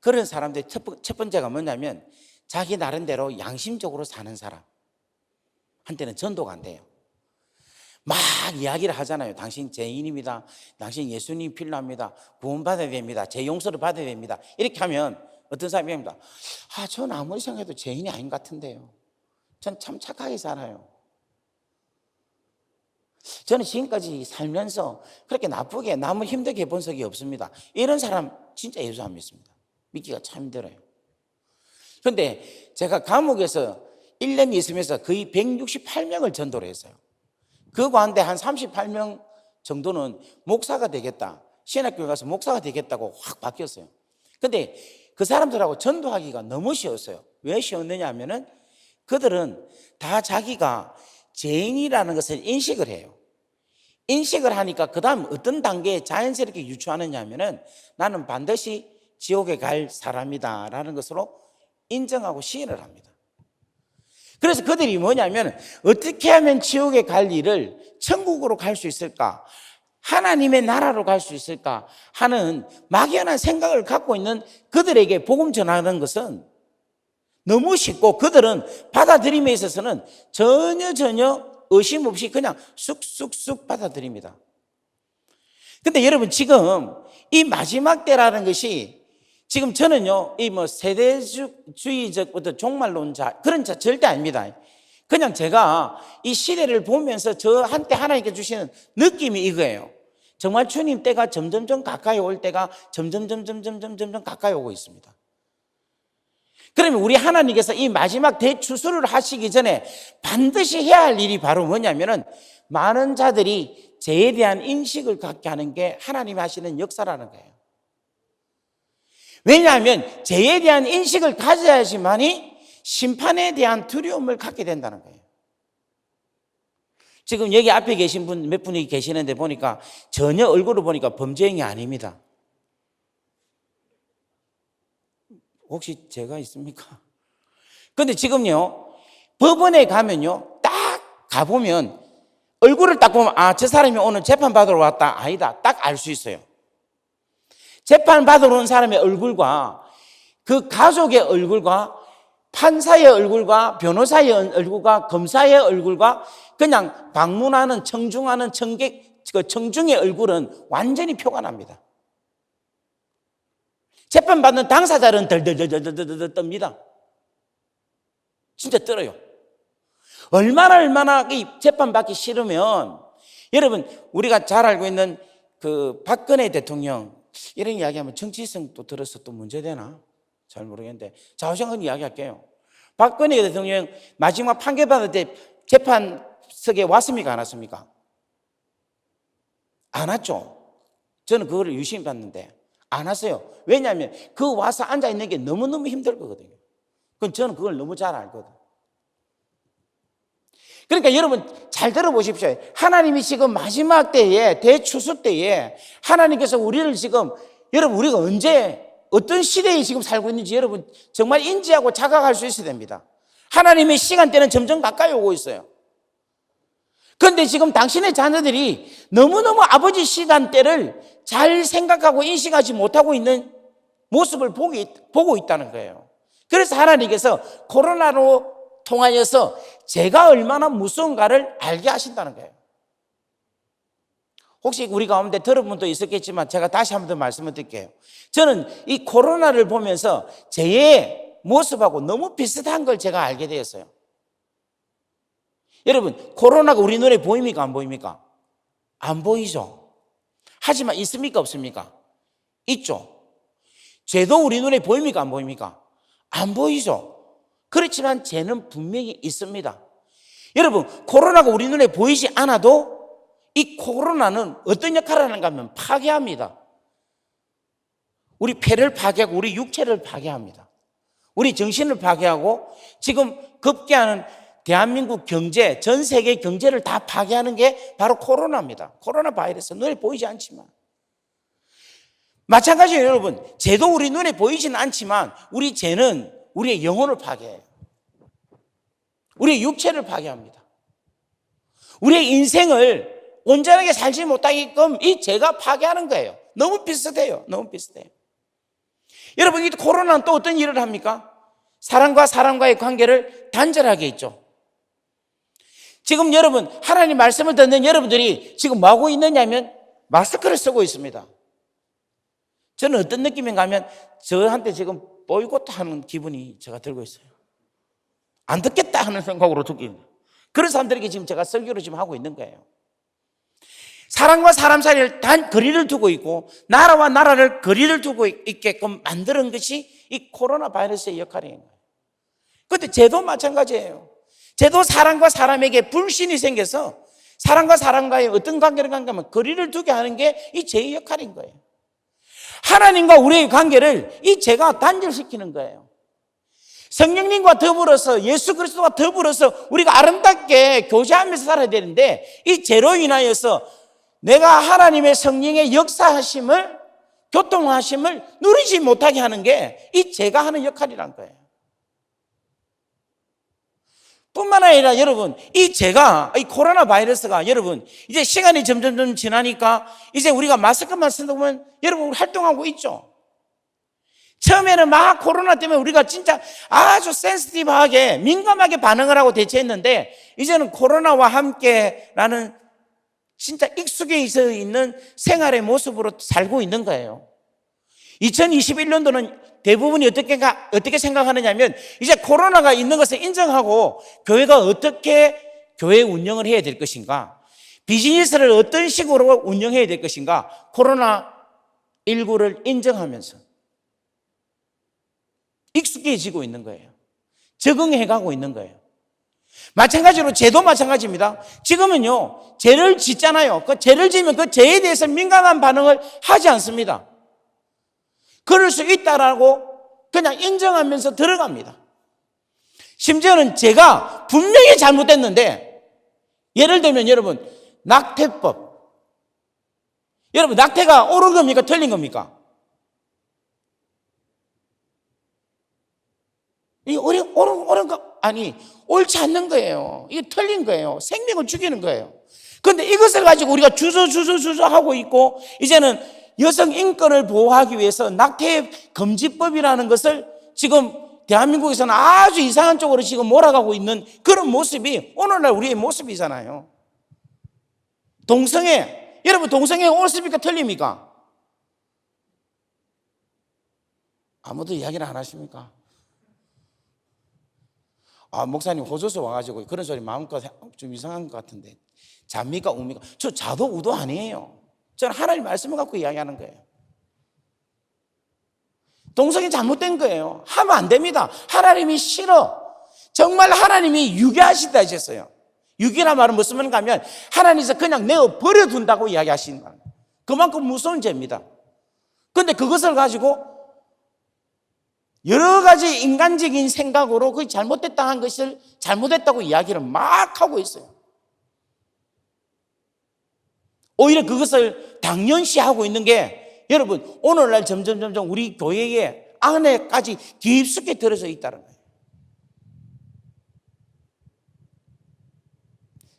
그런 사람들의 첫 번째가 뭐냐면 자기 나름대로 양심적으로 사는 사람 한테는 전도가 안 돼요. 막 이야기를 하잖아요. 당신 죄인입니다. 당신 예수님 필요합니다. 구원받아야 됩니다. 죄 용서를 받아야 됩니다. 이렇게 하면 어떤 사람이 합니다. 전 아무리 생각해도 죄인이 아닌 것 같은데요. 전 참 착하게 살아요. 저는 지금까지 살면서 그렇게 나쁘게 남을 힘들게 해본 적이 없습니다. 이런 사람 진짜 예수 안 믿습니다. 믿기가 참 힘들어요. 그런데 제가 감옥에서 1년 있으면서 거의 168명을 전도를 했어요. 그 가운데 한 38명 정도는 목사가 되겠다, 신학교에 가서 목사가 되겠다고 확 바뀌었어요. 근데 그 사람들하고 전도하기가 너무 쉬웠어요. 왜 쉬웠느냐 하면은 그들은 다 자기가 죄인이라는 것을 인식을 해요. 인식을 하니까 그 다음 어떤 단계에 자연스럽게 유추하느냐 하면은 나는 반드시 지옥에 갈 사람이다 라는 것으로 인정하고 시인을 합니다. 그래서 그들이 뭐냐면 어떻게 하면 지옥에 갈 일을 천국으로 갈 수 있을까, 하나님의 나라로 갈 수 있을까 하는 막연한 생각을 갖고 있는 그들에게 복음 전하는 것은 너무 쉽고, 그들은 받아들임에 있어서는 전혀 의심 없이 그냥 쑥쑥쑥 받아들입니다. 근데 여러분, 지금 이 마지막 때라는 것이, 지금 저는요, 이 뭐 세대주의적 어떤 종말론자 그런 자 절대 아닙니다. 그냥 제가 이 시대를 보면서 저한테 하나님께 주시는 느낌이 이거예요. 정말 주님 때가 점점점 가까이 올 때가 점점 가까이 오고 있습니다. 그러면 우리 하나님께서 이 마지막 대추수를 하시기 전에 반드시 해야 할 일이 바로 뭐냐면은 많은 자들이 죄에 대한 인식을 갖게 하는 게 하나님이 하시는 역사라는 거예요. 왜냐하면 죄에 대한 인식을 가져야지만이 심판에 대한 두려움을 갖게 된다는 거예요. 지금 여기 앞에 계신 분 몇 분이 계시는데 보니까 전혀 얼굴을 보니까 범죄행위 아닙니다. 혹시 죄가 있습니까? 근데 지금요, 법원에 가면요, 딱 가보면 얼굴을 딱 보면 저 사람이 오늘 재판 받으러 왔다, 아니다, 딱 알 수 있어요. 재판 받으러 온 사람의 얼굴과 그 가족의 얼굴과 판사의 얼굴과 변호사의 얼굴과 검사의 얼굴과 그냥 방문하는 청중하는 청중의 얼굴은 완전히 표가 납니다. 재판받는 당사자는 덜덜덜덜덜 떱니다. 진짜 떨어요. 얼마나 이 재판받기 싫으면, 여러분, 우리가 잘 알고 있는 그 박근혜 대통령, 이런 이야기하면 정치성도 들어서 또 문제되나? 잘 모르겠는데 좌우정은 이야기할게요. 박근혜 대통령 마지막 판결받을 때 재판석에 왔습니까? 안 왔습니까? 안 왔죠. 저는 그거를 유심히 봤는데 안 왔어요. 왜냐하면 그 와서 앉아있는 게 너무너무 힘들 거거든요. 그럼 저는 그걸 너무 잘 알거든. 그러니까 여러분 잘 들어보십시오. 하나님이 지금 마지막 때에, 대추수 때에 하나님께서 우리를 지금, 여러분 우리가 언제 어떤 시대에 지금 살고 있는지 여러분 정말 인지하고 자각할 수 있어야 됩니다. 하나님의 시간대는 점점 가까이 오고 있어요. 그런데 지금 당신의 자녀들이 너무너무 아버지 시간대를 잘 생각하고 인식하지 못하고 있는 모습을 보고 있다는 거예요. 그래서 하나님께서 코로나로 통하여서 죄가 얼마나 무서운가를 알게 하신다는 거예요. 혹시 우리 가운데 들은 분도 있었겠지만 제가 다시 한 번 더 말씀을 드릴게요. 저는 이 코로나를 보면서 죄의 모습하고 너무 비슷한 걸 제가 알게 되었어요. 여러분, 코로나가 우리 눈에 보입니까? 안 보입니까? 안 보이죠. 하지만 있습니까? 없습니까? 있죠. 죄도 우리 눈에 보입니까? 안 보입니까? 안 보이죠. 그렇지만 죄는 분명히 있습니다. 여러분, 코로나가 우리 눈에 보이지 않아도 이 코로나는 어떤 역할을 하는가 하면 파괴합니다. 우리 폐를 파괴하고 우리 육체를 파괴합니다. 우리 정신을 파괴하고 지금 급기야는 대한민국 경제, 전 세계 경제를 다 파괴하는 게 바로 코로나입니다. 코로나 바이러스, 눈에 보이지 않지만. 마찬가지예요, 여러분. 죄도 우리 눈에 보이지는 않지만 우리 죄는 우리의 영혼을 파괴해요. 우리의 육체를 파괴합니다. 우리의 인생을 온전하게 살지 못하게끔 이 죄가 파괴하는 거예요. 너무 비슷해요. 너무 비슷해요. 여러분, 이 코로나는 또 어떤 일을 합니까? 사람과 사람과의 관계를 단절하게 했죠. 지금 여러분, 하나님 말씀을 듣는 여러분들이 지금 뭐 하고 있느냐면 마스크를 쓰고 있습니다. 저는 어떤 느낌인가 하면 저한테 지금 보이콧 하는 기분이 제가 들고 있어요. 안 듣겠다 하는 생각으로 듣기는. 그런 사람들에게 지금 제가 설교를 지금 하고 있는 거예요. 사람과 사람 사이를 거리를 두고 있고 나라와 나라를 거리를 두고 있게끔 만드는 것이 이 코로나 바이러스의 역할인 거예요. 그런데 죄도 마찬가지예요. 죄도 사람과 사람에게 불신이 생겨서 사람과 사람과의 어떤 관계를 가면 거리를 두게 하는 게 이 죄의 역할인 거예요. 하나님과 우리의 관계를 이 죄가 단절시키는 거예요. 성령님과 더불어서 예수 그리스도와 더불어서 우리가 아름답게 교제하면서 살아야 되는데 이 죄로 인하여서 내가 하나님의 성령의 역사하심을 교통하심을 누리지 못하게 하는 게 이 죄가 하는 역할이란 거예요. 뿐만 아니라 여러분, 이 죄가, 이 코로나 바이러스가 여러분, 이제 시간이 점점 지나니까 이제 우리가 마스크만 쓰다 보면 여러분 활동하고 있죠. 처음에는 막 코로나 때문에 우리가 진짜 아주 센시티브하게 민감하게 반응을 하고 대처했는데 이제는 코로나와 함께라는 진짜 익숙해져 있는 생활의 모습으로 살고 있는 거예요. 2021년도는 대부분이 어떻게 생각하느냐 하면 이제 코로나가 있는 것을 인정하고 교회가 어떻게 교회 운영을 해야 될 것인가, 비즈니스를 어떤 식으로 운영해야 될 것인가, 코로나19를 인정하면서 익숙해지고 있는 거예요. 적응해가고 있는 거예요. 마찬가지로 죄도 마찬가지입니다. 지금은요, 죄를 짓잖아요. 그 죄를 지으면 그 죄에 대해서 민감한 반응을 하지 않습니다. 그럴 수 있다라고 그냥 인정하면서 들어갑니다. 심지어는 죄가 분명히 잘못됐는데, 예를 들면 여러분, 낙태법. 여러분, 낙태가 옳은 겁니까? 틀린 겁니까? 이게 옳은 거, 아니, 옳지 않는 거예요. 이게 틀린 거예요. 생명을 죽이는 거예요. 그런데 이것을 가지고 우리가 주저 하고 있고, 이제는 여성 인권을 보호하기 위해서 낙태 금지법이라는 것을 지금 대한민국에서는 아주 이상한 쪽으로 지금 몰아가고 있는 그런 모습이 오늘날 우리의 모습이잖아요. 동성애, 여러분 동성애 옳습니까? 틀립니까? 아무도 이야기를 안 하십니까? 목사님 호주에서 와가지고 그런 소리 마음껏 좀 이상한 것 같은데 잡니까 웁니까? 저 자도 우도 아니에요. 저는 하나님 말씀을 갖고 이야기하는 거예요. 동성애 잘못된 거예요. 하면 안 됩니다. 하나님이 싫어. 정말 하나님이 유괴하신다 하셨어요. 유괴란 말은 무슨 말인가 하면 하나님께서 그냥 내어 버려둔다고 이야기하시는 거예요. 그만큼 무서운 죄입니다. 그런데 그것을 가지고 여러 가지 인간적인 생각으로 그게 잘못됐다 한 것을 잘못했다고 이야기를 막 하고 있어요. 오히려 그것을 당연시하고 있는 게 여러분 오늘날 점점 우리 교회의 안에까지 깊숙이 들어져 있다는 거예요.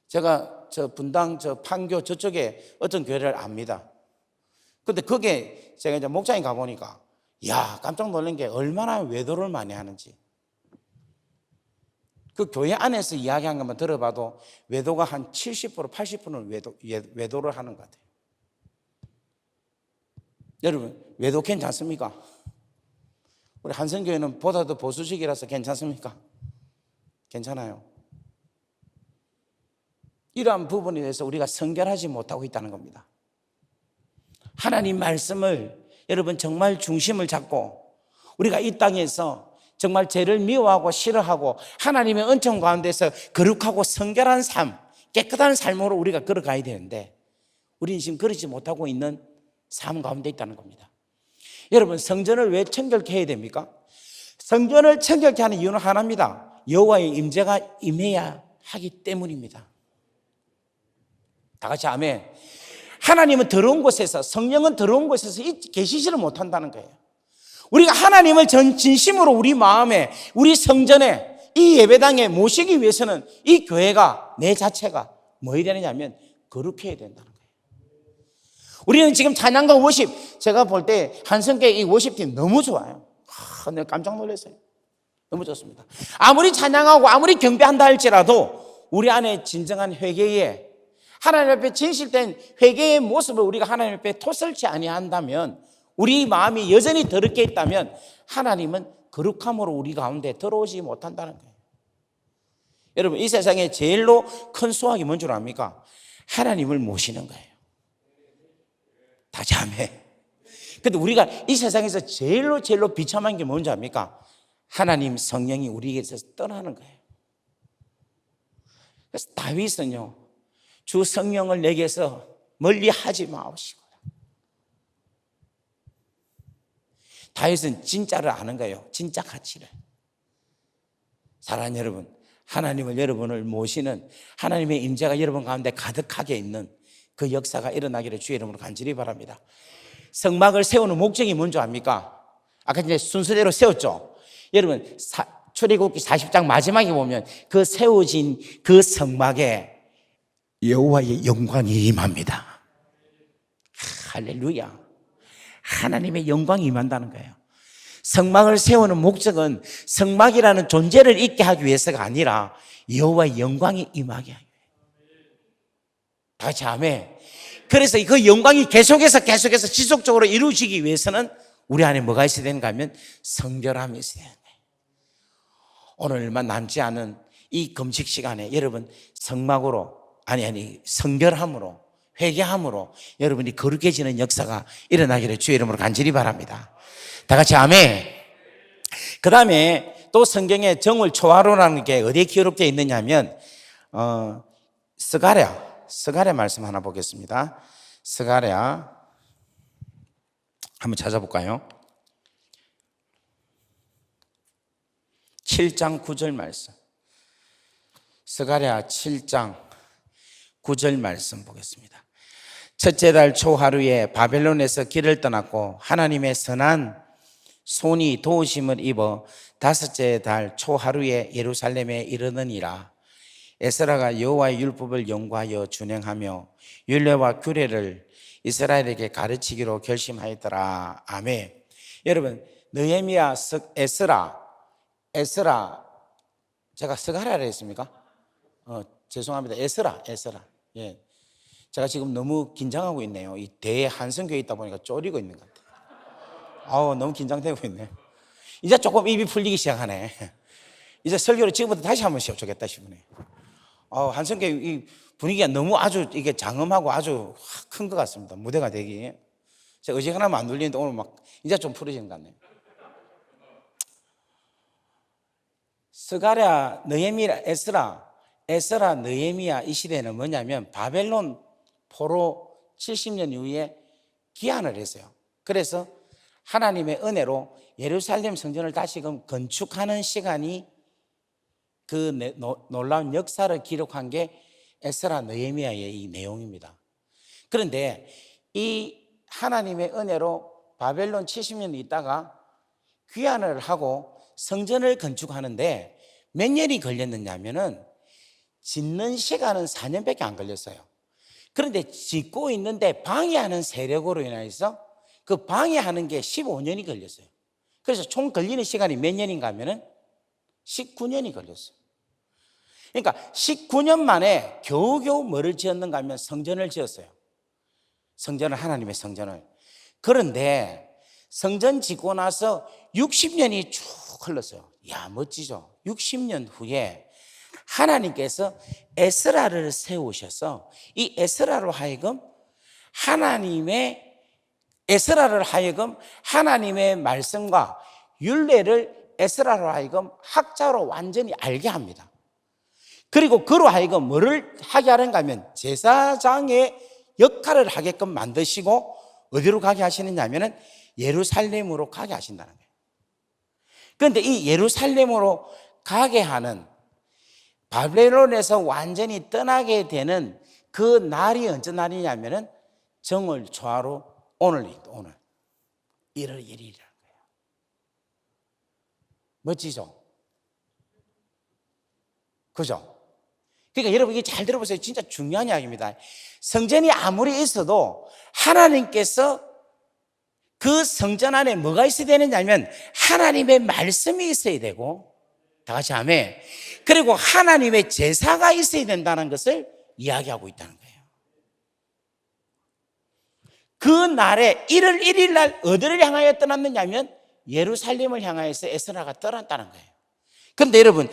제가 저 분당 저 판교 저쪽에 어떤 교회를 압니다. 근데 거기에 제가 이제 목장에 가보니까 깜짝 놀란 게 얼마나 외도를 많이 하는지. 그 교회 안에서 이야기한 것만 들어봐도 외도가 한 70% 80%는 외도를 하는 것 같아요. 여러분 외도 괜찮습니까? 우리 한성교회는 보다 더 보수적이라서 괜찮습니까? 괜찮아요. 이러한 부분에 대해서 우리가 성결하지 못하고 있다는 겁니다. 하나님 말씀을 여러분 정말 중심을 잡고 우리가 이 땅에서 정말 죄를 미워하고 싫어하고 하나님의 은총 가운데서 거룩하고 성결한 삶, 깨끗한 삶으로 우리가 걸어가야 되는데 우리는 지금 그러지 못하고 있는 삶 가운데 있다는 겁니다. 여러분 성전을 왜 청결케 해야 됩니까? 성전을 청결케 하는 이유는 하나입니다. 여호와의 임재가 임해야 하기 때문입니다. 다 같이 아멘. 하나님은 더러운 곳에서, 성령은 더러운 곳에서 계시지를 못한다는 거예요. 우리가 하나님을 진심으로 우리 마음에, 우리 성전에, 이 예배당에 모시기 위해서는 이 교회가, 내 자체가 뭐 해야 되느냐면 거룩해야 된다는 거예요. 우리는 지금 찬양과 워십, 제가 볼 때 한성교회 이 워십팀 너무 좋아요. 내가 깜짝 놀랐어요. 너무 좋습니다. 아무리 찬양하고 아무리 경배한다 할지라도 우리 안에 진정한 회개에 하나님 앞에 진실된 회개의 모습을 우리가 하나님 앞에 토설치 아니한다면, 우리 마음이 여전히 더럽게 있다면 하나님은 거룩함으로 우리 가운데 들어오지 못한다는 거예요. 여러분 이 세상에 제일로 큰 수확이 뭔 줄 압니까? 하나님을 모시는 거예요. 다 자매. 근데 우리가 이 세상에서 제일로 비참한 게 뭔지 압니까? 하나님 성령이 우리에게서 떠나는 거예요. 그래서 다윗은요 주 성령을 내게서 멀리 하지 마옵시고. 다윗은 진짜를 아는 거예요. 진짜 가치를. 사랑하는 여러분, 하나님을 여러분을 모시는 하나님의 임재가 여러분 가운데 가득하게 있는 그 역사가 일어나기를 주의 이름으로 간절히 바랍니다. 성막을 세우는 목적이 뭔지 압니까? 아까 이제 순서대로 세웠죠. 여러분 출애굽기 40장 마지막에 보면 그 세워진 그 성막에 여호와의 영광이 임합니다. 할렐루야. 하나님의 영광이 임한다는 거예요. 성막을 세우는 목적은 성막이라는 존재를 있게 하기 위해서가 아니라 여호와의 영광이 임하게 하기 위해서. 다 같이 아멘. 그래서 그 영광이 계속해서 지속적으로 이루어지기 위해서는 우리 안에 뭐가 있어야 되는가 하면 성결함이 있어야 돼요. 오늘 얼마 남지 않은 이 금식 시간에 여러분 성막으로 성결함으로 회개함으로 여러분이 거룩해지는 역사가 일어나기를 주의 이름으로 간절히 바랍니다. 다 같이 아멘. 그 다음에 또 성경에 정월 초하루라는 게 어디에 기록되어 있느냐면 스가랴 말씀 하나 보겠습니다. 스가랴 한번 찾아볼까요? 7장 9절 말씀. 스가랴 7장 9절 말씀 보겠습니다. 첫째 달 초하루에 바벨론에서 길을 떠났고 하나님의 선한 손이 도우심을 입어 다섯째 달 초하루에 예루살렘에 이르느니라. 에스라가 여호와의 율법을 연구하여 준행하며 율례와 규례를 이스라엘에게 가르치기로 결심하였더라. 아멘. 여러분 느헤미야, 에스라 제가 스가랴라 했습니까? 죄송합니다. 에스라. 예. 제가 지금 너무 긴장하고 있네요. 이 대한성교에 있다 보니까 쫄리고 있는 것 같아요. 너무 긴장되고 있네. 이제 조금 입이 풀리기 시작하네. 이제 설교를 지금부터 다시 한번 시작하겠다 싶으네. 한성교 이 분위기가 너무 아주 이게 장엄하고 아주 큰 것 같습니다. 무대가 되기. 제가 어지간하면 안 눌리는데 오늘 막 이제 좀 풀어지는 것 같네요. 스가랴, 느헤미야, 에스라, 느헤미야 이 시대는 뭐냐면 바벨론 포로 70년 이후에 기한을 했어요. 그래서 하나님의 은혜로 예루살렘 성전을 다시금 건축하는 시간이 그 놀라운 역사를 기록한 게 에스라, 느헤미야의 이 내용입니다. 그런데 이 하나님의 은혜로 바벨론 70년 있다가 귀환을 하고 성전을 건축하는데 몇 년이 걸렸느냐 하면은 짓는 시간은 4년밖에 안 걸렸어요. 그런데 짓고 있는데 방해하는 세력으로 인해서 그 방해하는 게 15년이 걸렸어요. 그래서 총 걸리는 시간이 몇 년인가 하면은 19년이 걸렸어요. 그러니까 19년 만에 겨우겨우 뭐를 지었는가 하면 성전을 지었어요. 하나님의 성전을. 그런데 성전 짓고 나서 60년이 쭉 흘렀어요. 야, 멋지죠? 60년 후에 하나님께서 에스라를 세우셔서 이 에스라로 하여금 하나님의 말씀과 율례를 에스라로 하여금 학자로 완전히 알게 합니다. 그리고 그로 하여금 뭐를 하게 하는가 하면 제사장의 역할을 하게끔 만드시고 어디로 가게 하시느냐 하면은 예루살렘으로 가게 하신다는 거예요. 그런데 이 예루살렘으로 가게 하는 바벨론에서 완전히 떠나게 되는 그 날이 언제 날이냐면은 정월 초하루 오늘 1월 1일이라는 거예요. 멋지죠? 그죠? 그러니까 여러분 이게 잘 들어보세요. 진짜 중요한 이야기입니다. 성전이 아무리 있어도 하나님께서 그 성전 안에 뭐가 있어야 되느냐 하면 하나님의 말씀이 있어야 되고, 다 같이 아멘. 그리고 하나님의 제사가 있어야 된다는 것을 이야기하고 있다는 거예요. 그 날에 1월 1일 날 어디를 향하여 떠났느냐 하면 예루살렘을 향하여서 에스라가 떠났다는 거예요. 그런데 여러분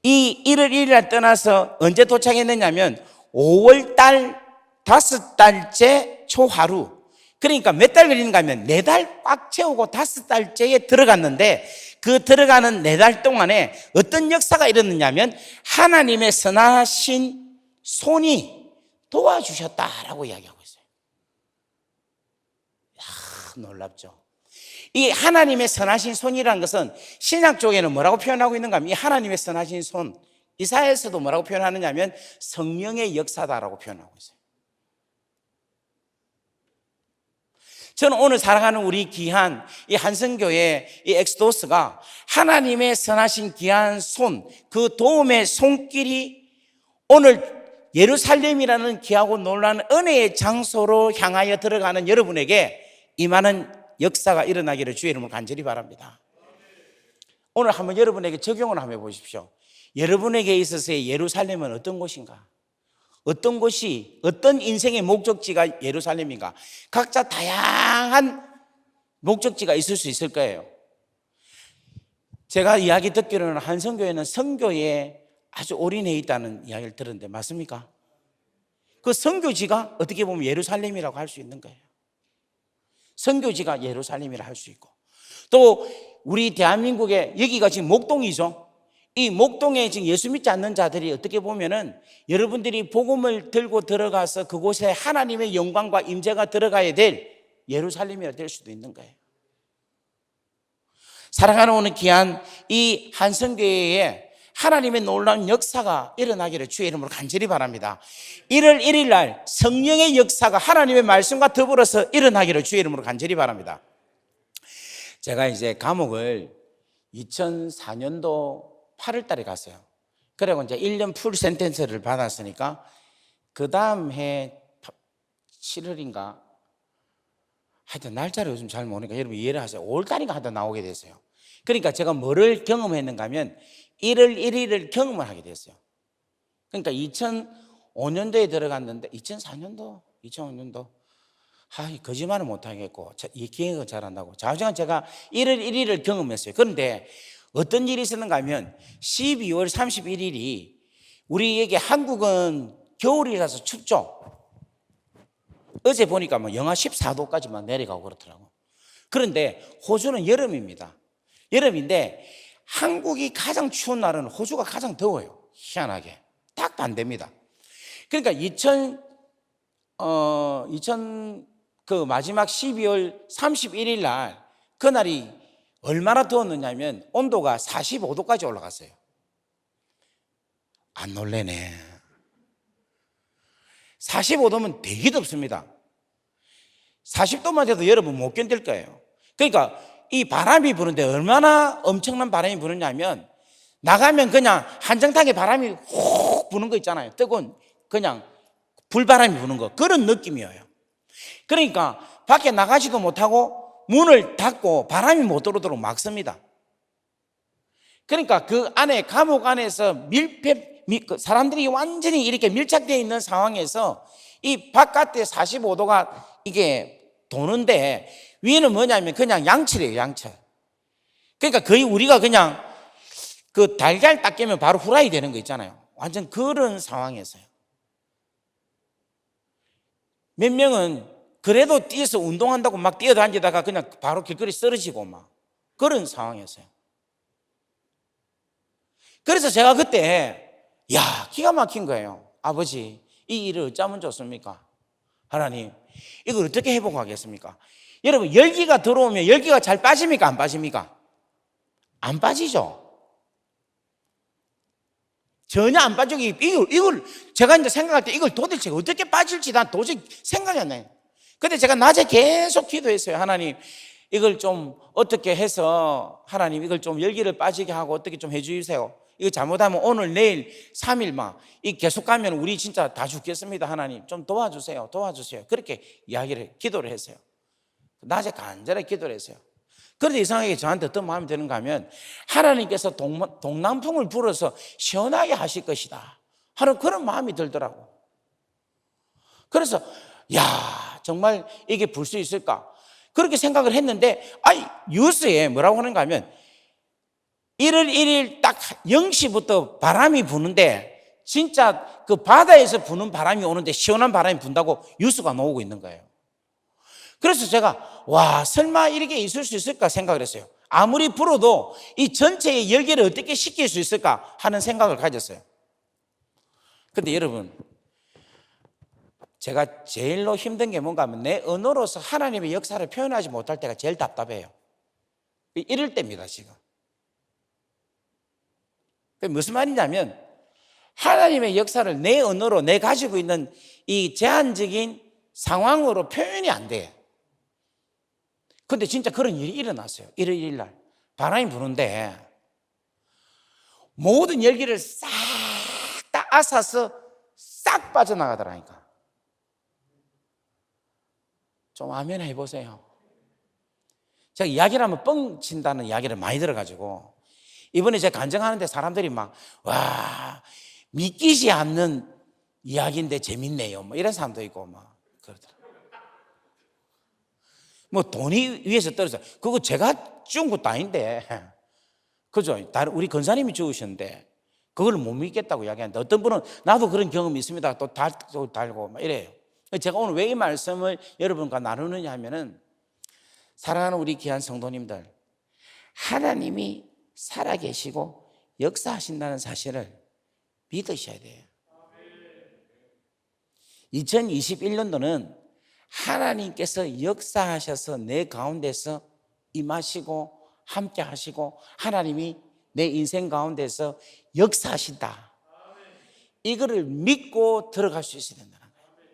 이 1월 1일 날 떠나서 언제 도착했느냐 하면 5월 달 5달째 초하루, 그러니까 몇 달 걸리는가 하면 4달 꽉 채우고 5달째에 들어갔는데, 그 들어가는 4달 동안에 어떤 역사가 일어났냐면 하나님의 선하신 손이 도와주셨다라고 이야기하고 있어요. 놀랍죠. 이 하나님의 선하신 손이라는 것은 신약 쪽에는 뭐라고 표현하고 있는가 하면 이 하나님의 선하신 손, 이사야에서도 뭐라고 표현하느냐 하면 성령의 역사다라고 표현하고 있어요. 저는 오늘 살아가는 우리 귀한 이 한성교회 이 엑스도스가 하나님의 선하신 귀한 손, 그 도움의 손길이 오늘 예루살렘이라는 귀하고 놀라운 은혜의 장소로 향하여 들어가는 여러분에게 임하는 역사가 일어나기를 주의 이름으로 간절히 바랍니다. 오늘 한번 여러분에게 적용을 한번 해보십시오. 여러분에게 있어서의 예루살렘은 어떤 곳인가? 어떤 곳이, 어떤 인생의 목적지가 예루살렘인가? 각자 다양한 목적지가 있을 수 있을 거예요. 제가 이야기 듣기로는 한성교회는 선교에 아주 올인해 있다는 이야기를 들었는데 맞습니까? 그 선교지가 어떻게 보면 예루살렘이라고 할 수 있는 거예요. 선교지가 예루살렘이라 할 수 있고, 또 우리 대한민국에 여기가 지금 목동이죠. 이 목동에 지금 예수 믿지 않는 자들이 어떻게 보면은 여러분들이 복음을 들고 들어가서 그곳에 하나님의 영광과 임재가 들어가야 될 예루살렘이 될 수도 있는 거예요. 사랑하는 오늘 귀한 이 한성교회에 하나님의 놀라운 역사가 일어나기를 주의 이름으로 간절히 바랍니다. 1월 1일 날 성령의 역사가 하나님의 말씀과 더불어서 일어나기를 주의 이름으로 간절히 바랍니다. 제가 이제 감옥을 2004년도 8월 달에 갔어요. 그리고 이제 1년 풀 센텐스를 받았으니까 그 다음 해 7월인가 하여튼 날짜를 요즘 잘 모르니까 여러분 이해를 하세요. 5월 달인가 하여튼 나오게 됐어요. 그러니까 제가 뭐를 경험했는가 하면 1월 1일을 경험을 하게 됐어요. 그러니까 2005년도에 들어갔는데 2005년도 거짓말은 못하겠고 이 기획을 잘한다고 좌우지간 제가 1월 1일을 경험했어요. 그런데 어떤 일이 있었는가 하면 12월 31일이 우리에게 한국은 겨울이라서 춥죠. 어제 보니까 뭐 영하 14도까지만 내려가고 그렇더라고. 그런데 호주는 여름입니다. 여름인데 한국이 가장 추운 날은 호주가 가장 더워요. 희한하게. 딱 반대입니다. 그러니까 그 마지막 12월 31일 날 그날이 얼마나 더웠느냐면 온도가 45도까지 올라갔어요. 안 놀래네. 45도면 되게 덥습니다. 40도만 돼도 여러분 못 견딜 거예요. 그러니까 이 바람이 부는데 얼마나 엄청난 바람이 부느냐면 나가면 그냥 한정탕에 바람이 훅 부는 거 있잖아요. 뜨거운 그냥 불바람이 부는 거, 그런 느낌이에요. 그러니까 밖에 나가지도 못하고 문을 닫고 바람이 못 들어오도록 막습니다. 그러니까 그 안에 감옥 안에서 사람들이 완전히 이렇게 밀착되어 있는 상황에서 이 바깥에 45도가 이게 도는데 위에는 뭐냐면 그냥 양철이에요, 양철. 그러니까 거의 우리가 그냥 그 달걀 딱 깨면 바로 후라이 되는 거 있잖아요. 완전 그런 상황이었어요. 몇 명은 그래도 뛰어서 운동한다고 막 뛰어다니다가 그냥 바로 길거리 쓰러지고 막 그런 상황이었어요. 그래서 제가 그때 기가 막힌 거예요. 아버지, 이 일을 어쩌면 좋습니까? 하나님, 이걸 어떻게 회복하겠습니까? 여러분, 열기가 들어오면 열기가 잘 빠집니까? 안 빠집니까? 안 빠지죠. 전혀 안 빠지고 이걸 제가 이제 생각할 때 이걸 도대체 어떻게 빠질지 난 도저히 생각이 안 나요. 근데 제가 낮에 계속 기도했어요. 하나님, 이걸 좀 어떻게 해서 하나님 이걸 좀 열기를 빠지게 하고 어떻게 좀 해주세요. 이거 잘못하면 오늘 내일 3일 이 계속 가면 우리 진짜 다 죽겠습니다. 하나님 좀 도와주세요. 그렇게 기도를 했어요. 낮에 간절히 기도를 했어요. 그런데 이상하게 저한테 어떤 마음이 드는가 하면 하나님께서 동남풍을 불어서 시원하게 하실 것이다 하는 그런 마음이 들더라고. 그래서 정말 이게 불 수 있을까? 그렇게 생각을 했는데 뉴스에 뭐라고 하는가 하면 1월 1일 딱 0시부터 바람이 부는데 진짜 그 바다에서 부는 바람이 오는데 시원한 바람이 분다고 뉴스가 나오고 있는 거예요. 그래서 제가 설마 이렇게 있을 수 있을까 생각을 했어요. 아무리 불어도 이 전체의 열기를 어떻게 식힐 수 있을까 하는 생각을 가졌어요. 근데 여러분, 제가 제일로 힘든 게 뭔가 하면 내 언어로서 하나님의 역사를 표현하지 못할 때가 제일 답답해요. 이럴 때입니다, 지금. 무슨 말이냐면 하나님의 역사를 내 언어로 내 가지고 있는 이 제한적인 상황으로 표현이 안 돼. 근데 진짜 그런 일이 일어났어요. 일요일 날 바람이 부는데 모든 열기를 싹 다 앗아서 싹 빠져나가더라니까. 좀 아멘 해보세요. 제가 이야기를 하면 뻥친다는 이야기를 많이 들어가지고 이번에 제가 간증하는데 사람들이 막 와 믿기지 않는 이야기인데 재밌네요 뭐 이런 사람도 있고 막 그러더라고요. 뭐 돈이 위에서 떨어져 그거 제가 죽은 것도 아닌데 그죠? 우리 권사님이 죽으셨는데 그걸 못 믿겠다고 이야기하는데 어떤 분은 나도 그런 경험이 있습니다 또 달고 막 이래요. 제가 오늘 왜 이 말씀을 여러분과 나누느냐 하면은 사랑하는 우리 귀한 성도님들, 하나님이 살아계시고 역사하신다는 사실을 믿으셔야 돼요. 2021년도는 하나님께서 역사하셔서 내 가운데서 임하시고 함께 하시고 하나님이 내 인생 가운데서 역사하신다. 이거를 믿고 들어갈 수 있어야 된다는 거예요.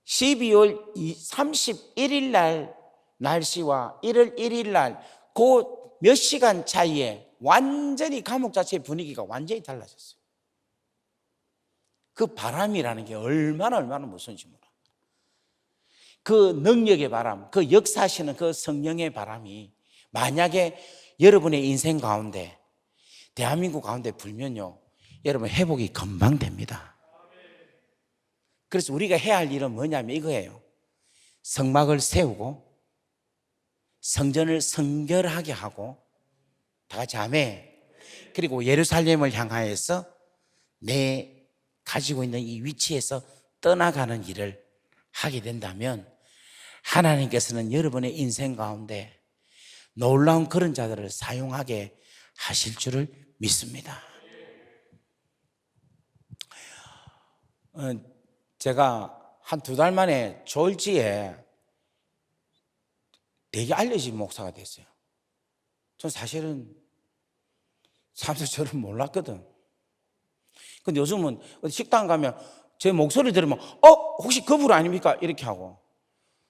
12월 31일 날 날씨와 1월 1일 날 그 몇 시간 차이에 완전히 감옥 자체의 분위기가 완전히 달라졌어요. 그 바람이라는 게 얼마나 무서운지 몰라. 그 능력의 바람, 그 역사하시는 그 성령의 바람이 만약에 여러분의 인생 가운데 대한민국 가운데 불면요 여러분 회복이 금방 됩니다. 그래서 우리가 해야 할 일은 뭐냐면 이거예요. 성막을 세우고 성전을 성결하게 하고 다 같이 아멘. 그리고 예루살렘을 향하여서 내 가지고 있는 이 위치에서 떠나가는 일을 하게 된다면 하나님께서는 여러분의 인생 가운데 놀라운 그런 자들을 사용하게 하실 줄을 믿습니다. 제가 한 2달 만에 졸지에 되게 알려진 목사가 됐어요. 전 사실은 사람들 저를 몰랐거든. 근데 요즘은 식당 가면 제 목소리 들으면 혹시 그분 아닙니까? 이렇게 하고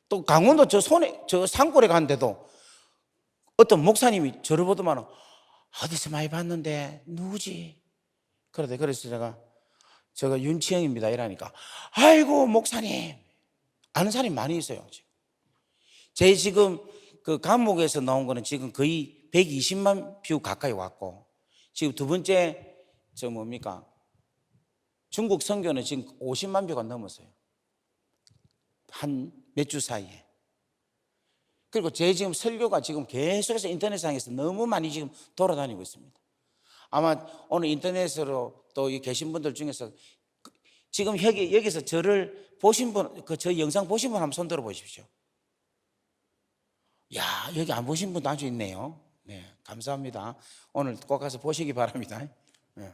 또 강원도 저 산골에 갔는데도 어떤 목사님이 저를 보더만 어디서 많이 봤는데 누구지? 그래서 제가 윤치영입니다 이러니까 아이고 목사님 아는 사람이 많이 있어요. 제 지금 그 감옥에서 나온 거는 지금 거의 120만 뷰 가까이 왔고 지금 두 번째 중국 선교는 지금 50만 뷰가 넘었어요. 한 몇 주 사이에. 그리고 제 지금 설교가 지금 계속해서 인터넷상에서 너무 많이 지금 돌아다니고 있습니다. 아마 오늘 인터넷으로 또 계신 분들 중에서 지금 여기서 저를 보신 분, 저 영상 보신 분 한번 손 들어 보십시오. 야, 여기 안 보신 분도 아주 있네요. 네, 감사합니다. 오늘 꼭 가서 보시기 바랍니다. 네.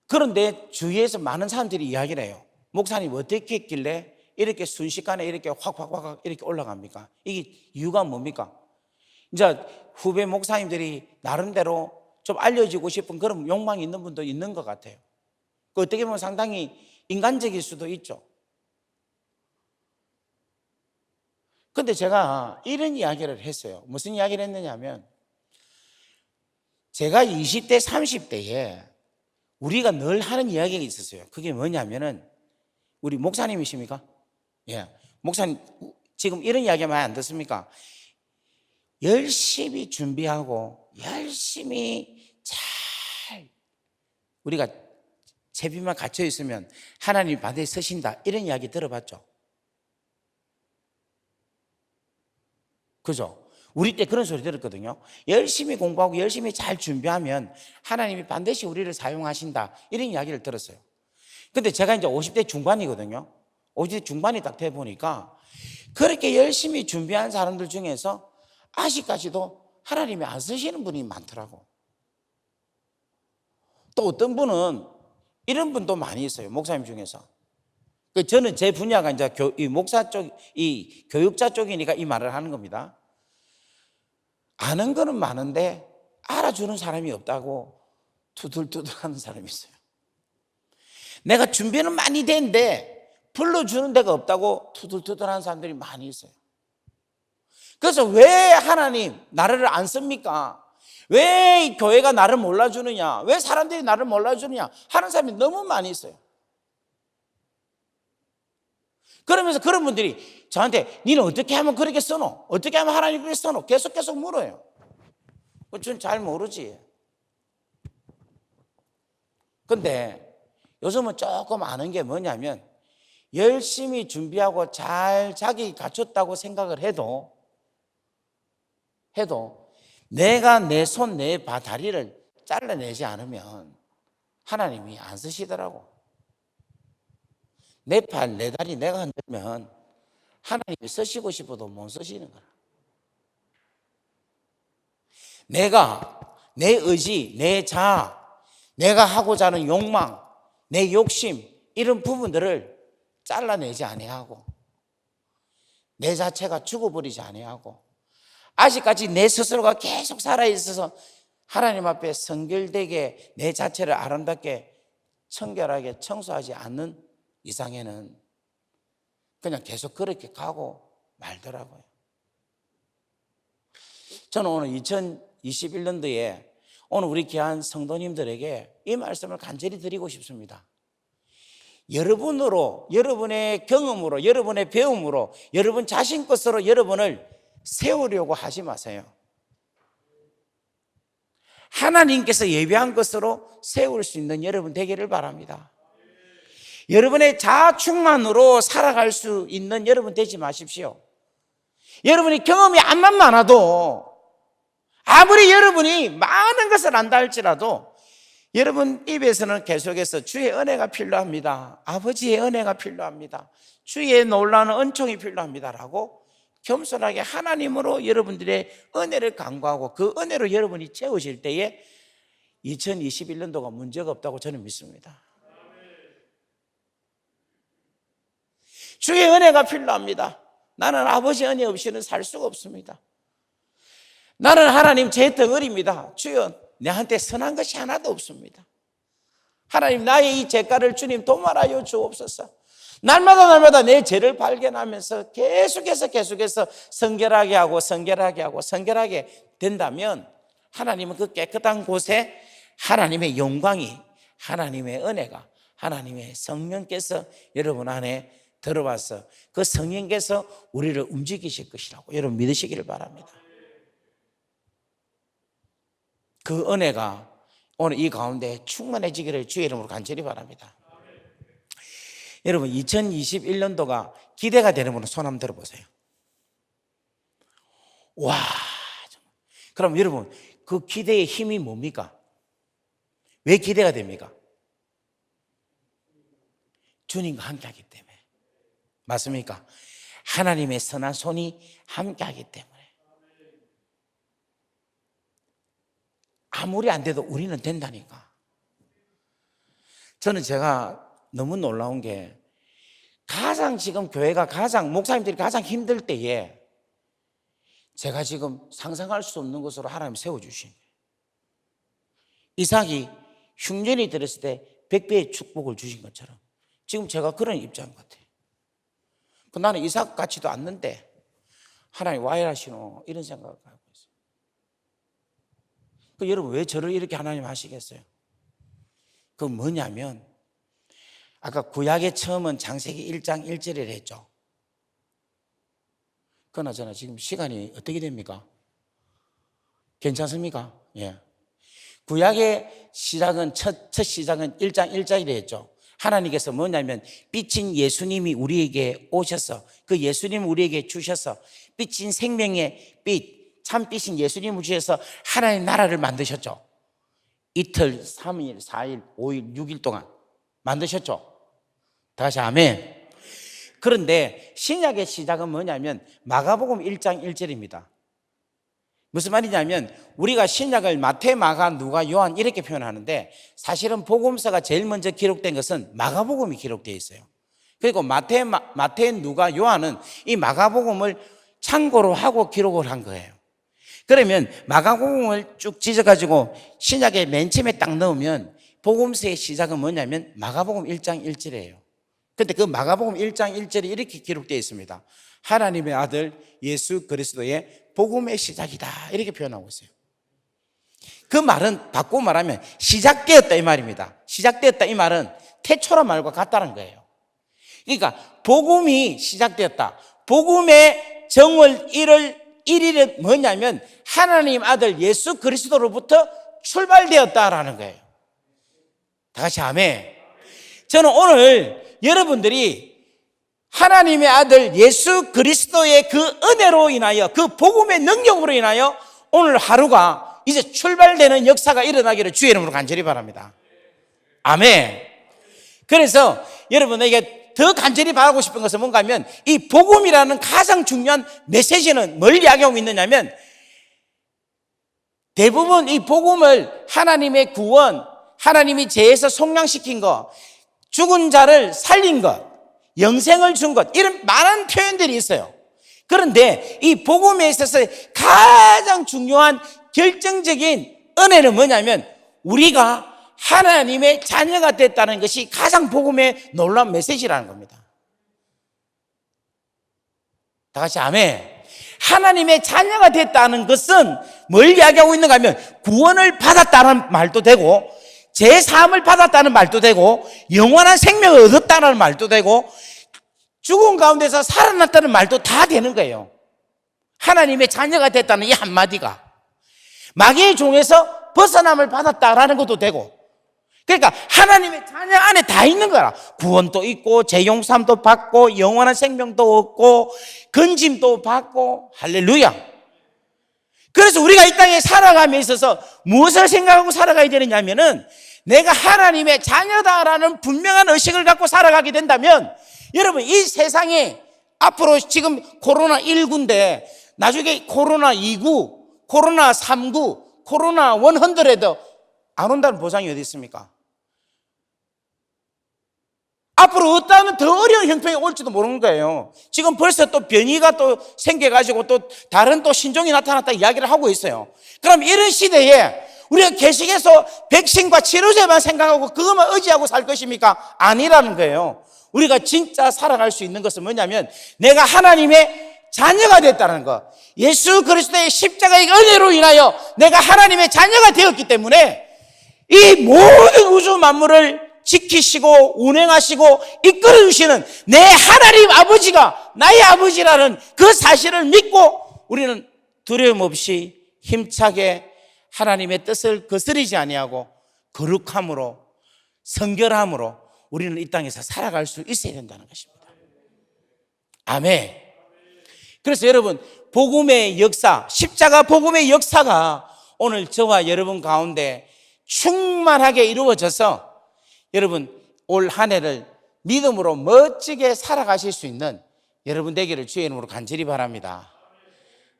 그런데 주위에서 많은 사람들이 이야기를 해요. 목사님 어떻게 했길래 이렇게 순식간에 이렇게 확 이렇게 올라갑니까? 이게 이유가 뭡니까? 이제 후배 목사님들이 나름대로 좀 알려지고 싶은 그런 욕망이 있는 분도 있는 것 같아요. 어떻게 보면 상당히 인간적일 수도 있죠. 근데 제가 이런 이야기를 했어요. 무슨 이야기를 했느냐면 제가 20대 30대에 우리가 늘 하는 이야기가 있었어요. 그게 뭐냐면은 우리 목사님이십니까? 예. 목사님 지금 이런 이야기 많이 안 듣습니까? 열심히 준비하고 열심히 잘 우리가 채비만 갖춰 있으면 하나님이 반드시 서신다 이런 이야기 들어봤죠? 그죠? 우리 때 그런 소리 들었거든요. 열심히 공부하고 열심히 잘 준비하면 하나님이 반드시 우리를 사용하신다 이런 이야기를 들었어요. 근데 제가 이제 50대 중반이거든요. 50대 중반이 딱 돼 보니까 그렇게 열심히 준비한 사람들 중에서 아직까지도 하나님이 안 쓰시는 분이 많더라고. 또 어떤 분은 이런 분도 많이 있어요. 목사님 중에서. 저는 제 분야가 이제 이 목사 쪽, 이 교육자 쪽이니까 이 말을 하는 겁니다. 아는 거는 많은데 알아주는 사람이 없다고 투덜투덜 하는 사람이 있어요. 내가 준비는 많이 됐는데 불러주는 데가 없다고 투덜투덜 하는 사람들이 많이 있어요. 그래서 왜 하나님 나를 안 씁니까? 왜 이 교회가 나를 몰라주느냐? 왜 사람들이 나를 몰라주느냐? 하는 사람이 너무 많이 있어요. 그러면서 그런 분들이 저한테 니는 어떻게 하면 그렇게 써노? 어떻게 하면 하나님 그렇게 써노? 계속 물어요. 저는 잘 모르지. 근데 요즘은 조금 아는 게 뭐냐면 열심히 준비하고 잘 자기 갖췄다고 생각을 해도 내가 내 손, 내 다리를 잘라내지 않으면 하나님이 안 쓰시더라고. 내 팔, 내 다리 내가 흔들면 하나님이 쓰시고 싶어도 못 쓰시는 거야. 내가 내 의지, 내 자아, 내가 하고자 하는 욕망, 내 욕심 이런 부분들을 잘라내지 아니하고 내 자체가 죽어버리지 아니하고 아직까지 내 스스로가 계속 살아있어서 하나님 앞에 성결되게 내 자체를 아름답게 청결하게 청소하지 않는 이상에는 그냥 계속 그렇게 가고 말더라고요. 저는 오늘 2021년도에 오늘 우리 귀한 성도님들에게 이 말씀을 간절히 드리고 싶습니다. 여러분으로, 여러분의 경험으로, 여러분의 배움으로, 여러분 자신 것으로 여러분을 세우려고 하지 마세요. 하나님께서 예비한 것으로 세울 수 있는 여러분 되기를 바랍니다. 여러분의 자충만으로 살아갈 수 있는 여러분 되지 마십시오. 여러분이 경험이 암만 많아도 아무리 여러분이 많은 것을 안다 할지라도 여러분 입에서는 계속해서 주의 은혜가 필요합니다. 아버지의 은혜가 필요합니다. 주의 놀라운 은총이 필요합니다라고 겸손하게 하나님으로 여러분들의 은혜를 간구하고 그 은혜로 여러분이 채우실 때에 2021년도가 문제가 없다고 저는 믿습니다. 주의 은혜가 필요합니다. 나는 아버지 은혜 없이는 살 수가 없습니다. 나는 하나님 제 덩어리입니다. 주여 내한테 선한 것이 하나도 없습니다. 하나님 나의 이 죄가를 주님 도말하여 주옵소서. 날마다 내 죄를 발견하면서 계속해서 성결하게 하고 된다면 하나님은 그 깨끗한 곳에 하나님의 영광이, 하나님의 은혜가, 하나님의 성령께서 여러분 안에 들어와서 그 성령께서 우리를 움직이실 것이라고 여러분 믿으시기를 바랍니다. 그 은혜가 오늘 이 가운데 충만해지기를 주의 이름으로 간절히 바랍니다. 여러분 2021년도가 기대가 되는 분은 손 한번 들어보세요. 와, 그럼 여러분 그 기대의 힘이 뭡니까? 왜 기대가 됩니까? 주님과 함께하기 때문에. 맞습니까? 하나님의 선한 손이 함께하기 때문에. 아무리 안 돼도 우리는 된다니까. 저는 제가 너무 놀라운 게 가장 지금 교회가 목사님들이 가장 힘들 때에 제가 지금 상상할 수 없는 것으로 하나님 세워주신 거예요. 이삭이 흉년이 들었을 때 100배의 축복을 주신 것처럼 지금 제가 그런 입장 같아요. 나는 이삭 같지도 않는데 하나님 와 이러시노 이런 생각을 하고 있어요. 여러분 왜 저를 이렇게 하나님 하시겠어요? 그건 뭐냐면 아까 구약의 처음은 창세기 1장 1절을 했죠. 그나저나 지금 시간이 어떻게 됩니까? 괜찮습니까? 예. 구약의 시작은 첫 시작은 1장 1절에 했죠. 하나님께서 뭐냐면 빛인 예수님이 우리에게 오셔서 그 예수님 우리에게 주셔서 빛인 생명의 빛 참빛인 예수님을 주셔서 하나님의 나라를 만드셨죠. 이틀, 3일, 4일, 5일, 6일 동안 만드셨죠. 다시 아멘. 그런데 신약의 시작은 뭐냐면 마가복음 1장 1절입니다. 무슨 말이냐면 우리가 신약을 마태, 마가, 누가, 요한 이렇게 표현하는데 사실은 복음서가 제일 먼저 기록된 것은 마가복음이 기록되어 있어요. 그리고 마태, 누가, 요한은 이 마가복음을 참고로 하고 기록을 한 거예요. 그러면 마가복음을 쭉 찢어가지고 신약의 맨 처음에 딱 넣으면 복음서의 시작은 뭐냐면 마가복음 1장 1절이에요. 근데 그 마가복음 1장 1절이 이렇게 기록되어 있습니다. 하나님의 아들 예수 그리스도의 복음의 시작이다, 이렇게 표현하고 있어요. 그 말은 바꾸고 말하면 시작되었다 이 말입니다. 시작되었다 이 말은 태초라 말과 같다는 거예요. 그러니까 복음이 시작되었다. 복음의 정월 1일은 뭐냐면 하나님 아들 예수 그리스도로부터 출발되었다라는 거예요. 다 같이 아멘. 저는 오늘 여러분들이 하나님의 아들 예수 그리스도의 그 은혜로 인하여, 그 복음의 능력으로 인하여 오늘 하루가 이제 출발되는 역사가 일어나기를 주의 이름으로 간절히 바랍니다. 아멘. 그래서 여러분에게 더 간절히 바라고 싶은 것은 뭔가 하면 이 복음이라는 가장 중요한 메시지는 뭘 이야기하고 있느냐면 대부분 이 복음을 하나님의 구원, 하나님이 죄에서 속량시킨 것, 죽은 자를 살린 것, 영생을 준 것, 이런 많은 표현들이 있어요. 그런데 이 복음에 있어서 가장 중요한 결정적인 은혜는 뭐냐면 우리가 하나님의 자녀가 됐다는 것이 가장 복음의 놀라운 메시지라는 겁니다. 다 같이 아멘. 하나님의 자녀가 됐다는 것은 뭘 이야기하고 있는가 하면 구원을 받았다는 말도 되고 죄사함을 받았다는 말도 되고 영원한 생명을 얻었다는 말도 되고 죽은 가운데서 살아났다는 말도 다 되는 거예요. 하나님의 자녀가 됐다는 이 한마디가 마귀의 종에서 벗어남을 받았다라는 것도 되고, 그러니까 하나님의 자녀 안에 다 있는 거라. 구원도 있고 죄용삼도 받고 영원한 생명도 얻고 건짐도 받고, 할렐루야. 그래서 우리가 이 땅에 살아감에 있어서 무엇을 생각하고 살아가야 되느냐면은 내가 하나님의 자녀다라는 분명한 의식을 갖고 살아가게 된다면 여러분 이 세상에 앞으로 지금 코로나19인데 나중에 코로나29, 코로나39, 코로나 100에도 안 온다는 보장이 어디 있습니까? 앞으로 어떠하면 더 어려운 형편이 올지도 모르는 거예요. 지금 벌써 또 변이가 또 생겨가지고 또 다른 또 신종이 나타났다 이야기를 하고 있어요. 그럼 이런 시대에 우리가 계속해서 백신과 치료제만 생각하고 그것만 의지하고 살 것입니까? 아니라는 거예요. 우리가 진짜 살아갈 수 있는 것은 뭐냐면 내가 하나님의 자녀가 됐다는 것, 예수 그리스도의 십자가의 은혜로 인하여 내가 하나님의 자녀가 되었기 때문에 이 모든 우주 만물을 지키시고 운행하시고 이끌어 주시는 내 하나님 아버지가 나의 아버지라는 그 사실을 믿고 우리는 두려움 없이 힘차게 하나님의 뜻을 거스르지 아니하고 거룩함으로 성결함으로 우리는 이 땅에서 살아갈 수 있어야 된다는 것입니다. 아멘. 그래서 여러분 복음의 역사, 십자가 복음의 역사가 오늘 저와 여러분 가운데 충만하게 이루어져서 여러분 올 한 해를 믿음으로 멋지게 살아가실 수 있는 여러분 되기를 주의 이름으로 간절히 바랍니다.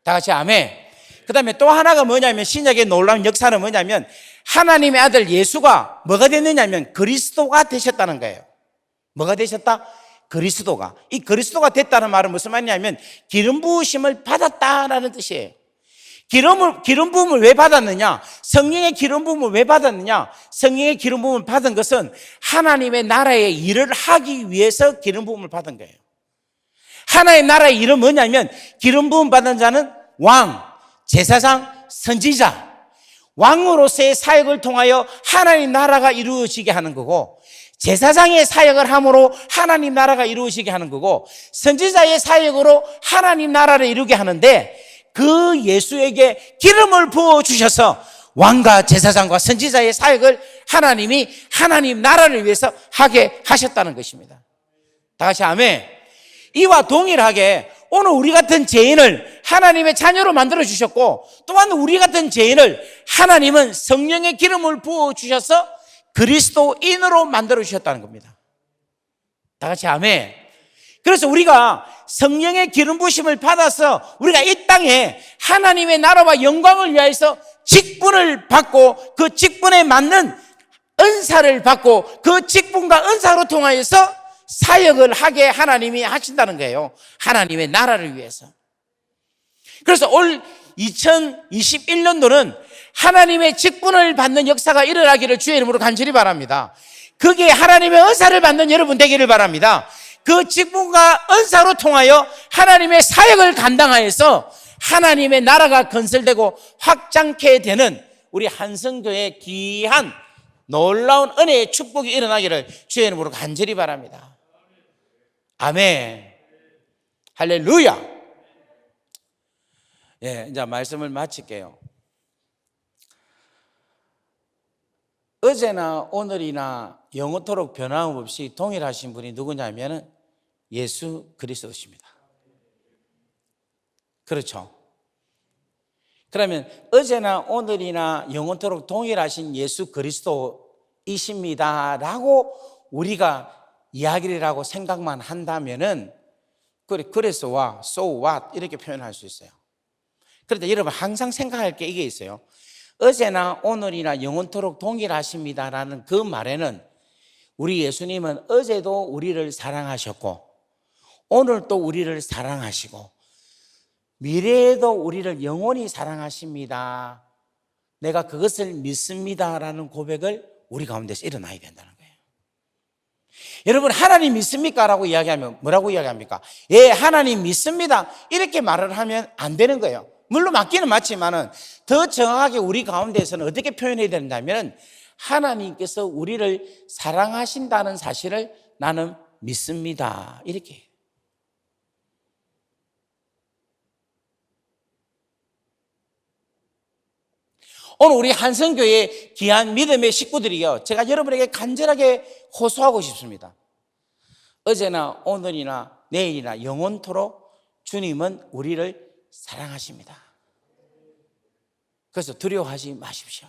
다 같이 아멘. 그 다음에 또 하나가 뭐냐면 신약의 놀라운 역사는 뭐냐면 하나님의 아들 예수가 뭐가 됐느냐면 그리스도가 되셨다는 거예요. 뭐가 되셨다? 그리스도가. 이 그리스도가 됐다는 말은 무슨 말이냐면 기름 부으심을 받았다라는 뜻이에요. 기름 부음을 왜 받았느냐? 성령의 기름 부음을 왜 받았느냐? 성령의 기름 부음을 받은 것은 하나님의 나라의 일을 하기 위해서 기름 부음을 받은 거예요. 하나의 나라의 일은 뭐냐면 기름 부음 받은 자는 왕, 제사장, 선지자, 왕으로서의 사역을 통하여 하나님 나라가 이루어지게 하는 거고, 제사장의 사역을 함으로 하나님 나라가 이루어지게 하는 거고, 선지자의 사역으로 하나님 나라를 이루게 하는데 그 예수에게 기름을 부어주셔서 왕과 제사장과 선지자의 사역을 하나님이 하나님 나라를 위해서 하게 하셨다는 것입니다. 다 같이 아멘. 이와 동일하게 오늘 우리 같은 죄인을 하나님의 자녀로 만들어주셨고 또한 우리 같은 죄인을 하나님은 성령의 기름을 부어주셔서 그리스도인으로 만들어주셨다는 겁니다. 다 같이 아멘. 그래서 우리가 성령의 기름 부심을 받아서 우리가 이 땅에 하나님의 나라와 영광을 위하여서 직분을 받고 그 직분에 맞는 은사를 받고 그 직분과 은사로 통하여서 사역을 하게 하나님이 하신다는 거예요. 하나님의 나라를 위해서. 그래서 올 2021년도는 하나님의 직분을 받는 역사가 일어나기를 주의 이름으로 간절히 바랍니다. 그게 하나님의 은사를 받는 여러분 되기를 바랍니다. 그 직분과 은사로 통하여 하나님의 사역을 감당하여서 하나님의 나라가 건설되고 확장케 되는 우리 한성교회의 귀한 놀라운 은혜의 축복이 일어나기를 주의 이름으로 간절히 바랍니다. 아멘. 할렐루야. 예, 이제 말씀을 마칠게요. 어제나 오늘이나 영원토록 변함없이 동일하신 분이 누구냐면 예수 그리스도십니다. 그렇죠? 그러면 어제나 오늘이나 영원토록 동일하신 예수 그리스도이십니다 라고 우리가 이야기를 하고 생각만 한다면은 그래서와 so what 이렇게 표현할 수 있어요. 그런데 여러분 항상 생각할 게 이게 있어요. 어제나 오늘이나 영원토록 동일하십니다라는 그 말에는 우리 예수님은 어제도 우리를 사랑하셨고 오늘도 우리를 사랑하시고 미래에도 우리를 영원히 사랑하십니다. 내가 그것을 믿습니다라는 고백을 우리 가운데서 일어나야 된다는 거예요. 여러분 하나님 믿습니까? 라고 이야기하면 뭐라고 이야기합니까? 예, 하나님 믿습니다. 이렇게 말을 하면 안 되는 거예요. 물론 맞기는 맞지만은 더 정확하게 우리 가운데서는 어떻게 표현해야 된다면 하나님께서 우리를 사랑하신다는 사실을 나는 믿습니다. 이렇게. 오늘 우리 한성교회 귀한 믿음의 식구들이요, 제가 여러분에게 간절하게 호소하고 싶습니다. 어제나 오늘이나 내일이나 영원토록 주님은 우리를 사랑하십니다. 그래서 두려워하지 마십시오.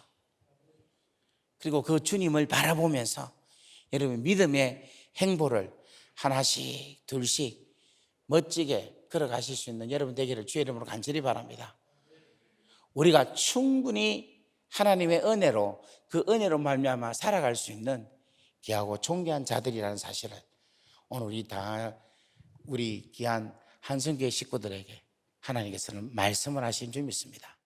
그리고 그 주님을 바라보면서 여러분 믿음의 행보를 하나씩 둘씩 멋지게 걸어가실 수 있는 여러분 되기를 주의 이름으로 간절히 바랍니다. 우리가 충분히 하나님의 은혜로 그 은혜로 말미암아 살아갈 수 있는 귀하고 존귀한 자들이라는 사실을 오늘 우리 귀한 한성교회 식구들에게 하나님께서는 말씀을 하신 줄 믿습니다.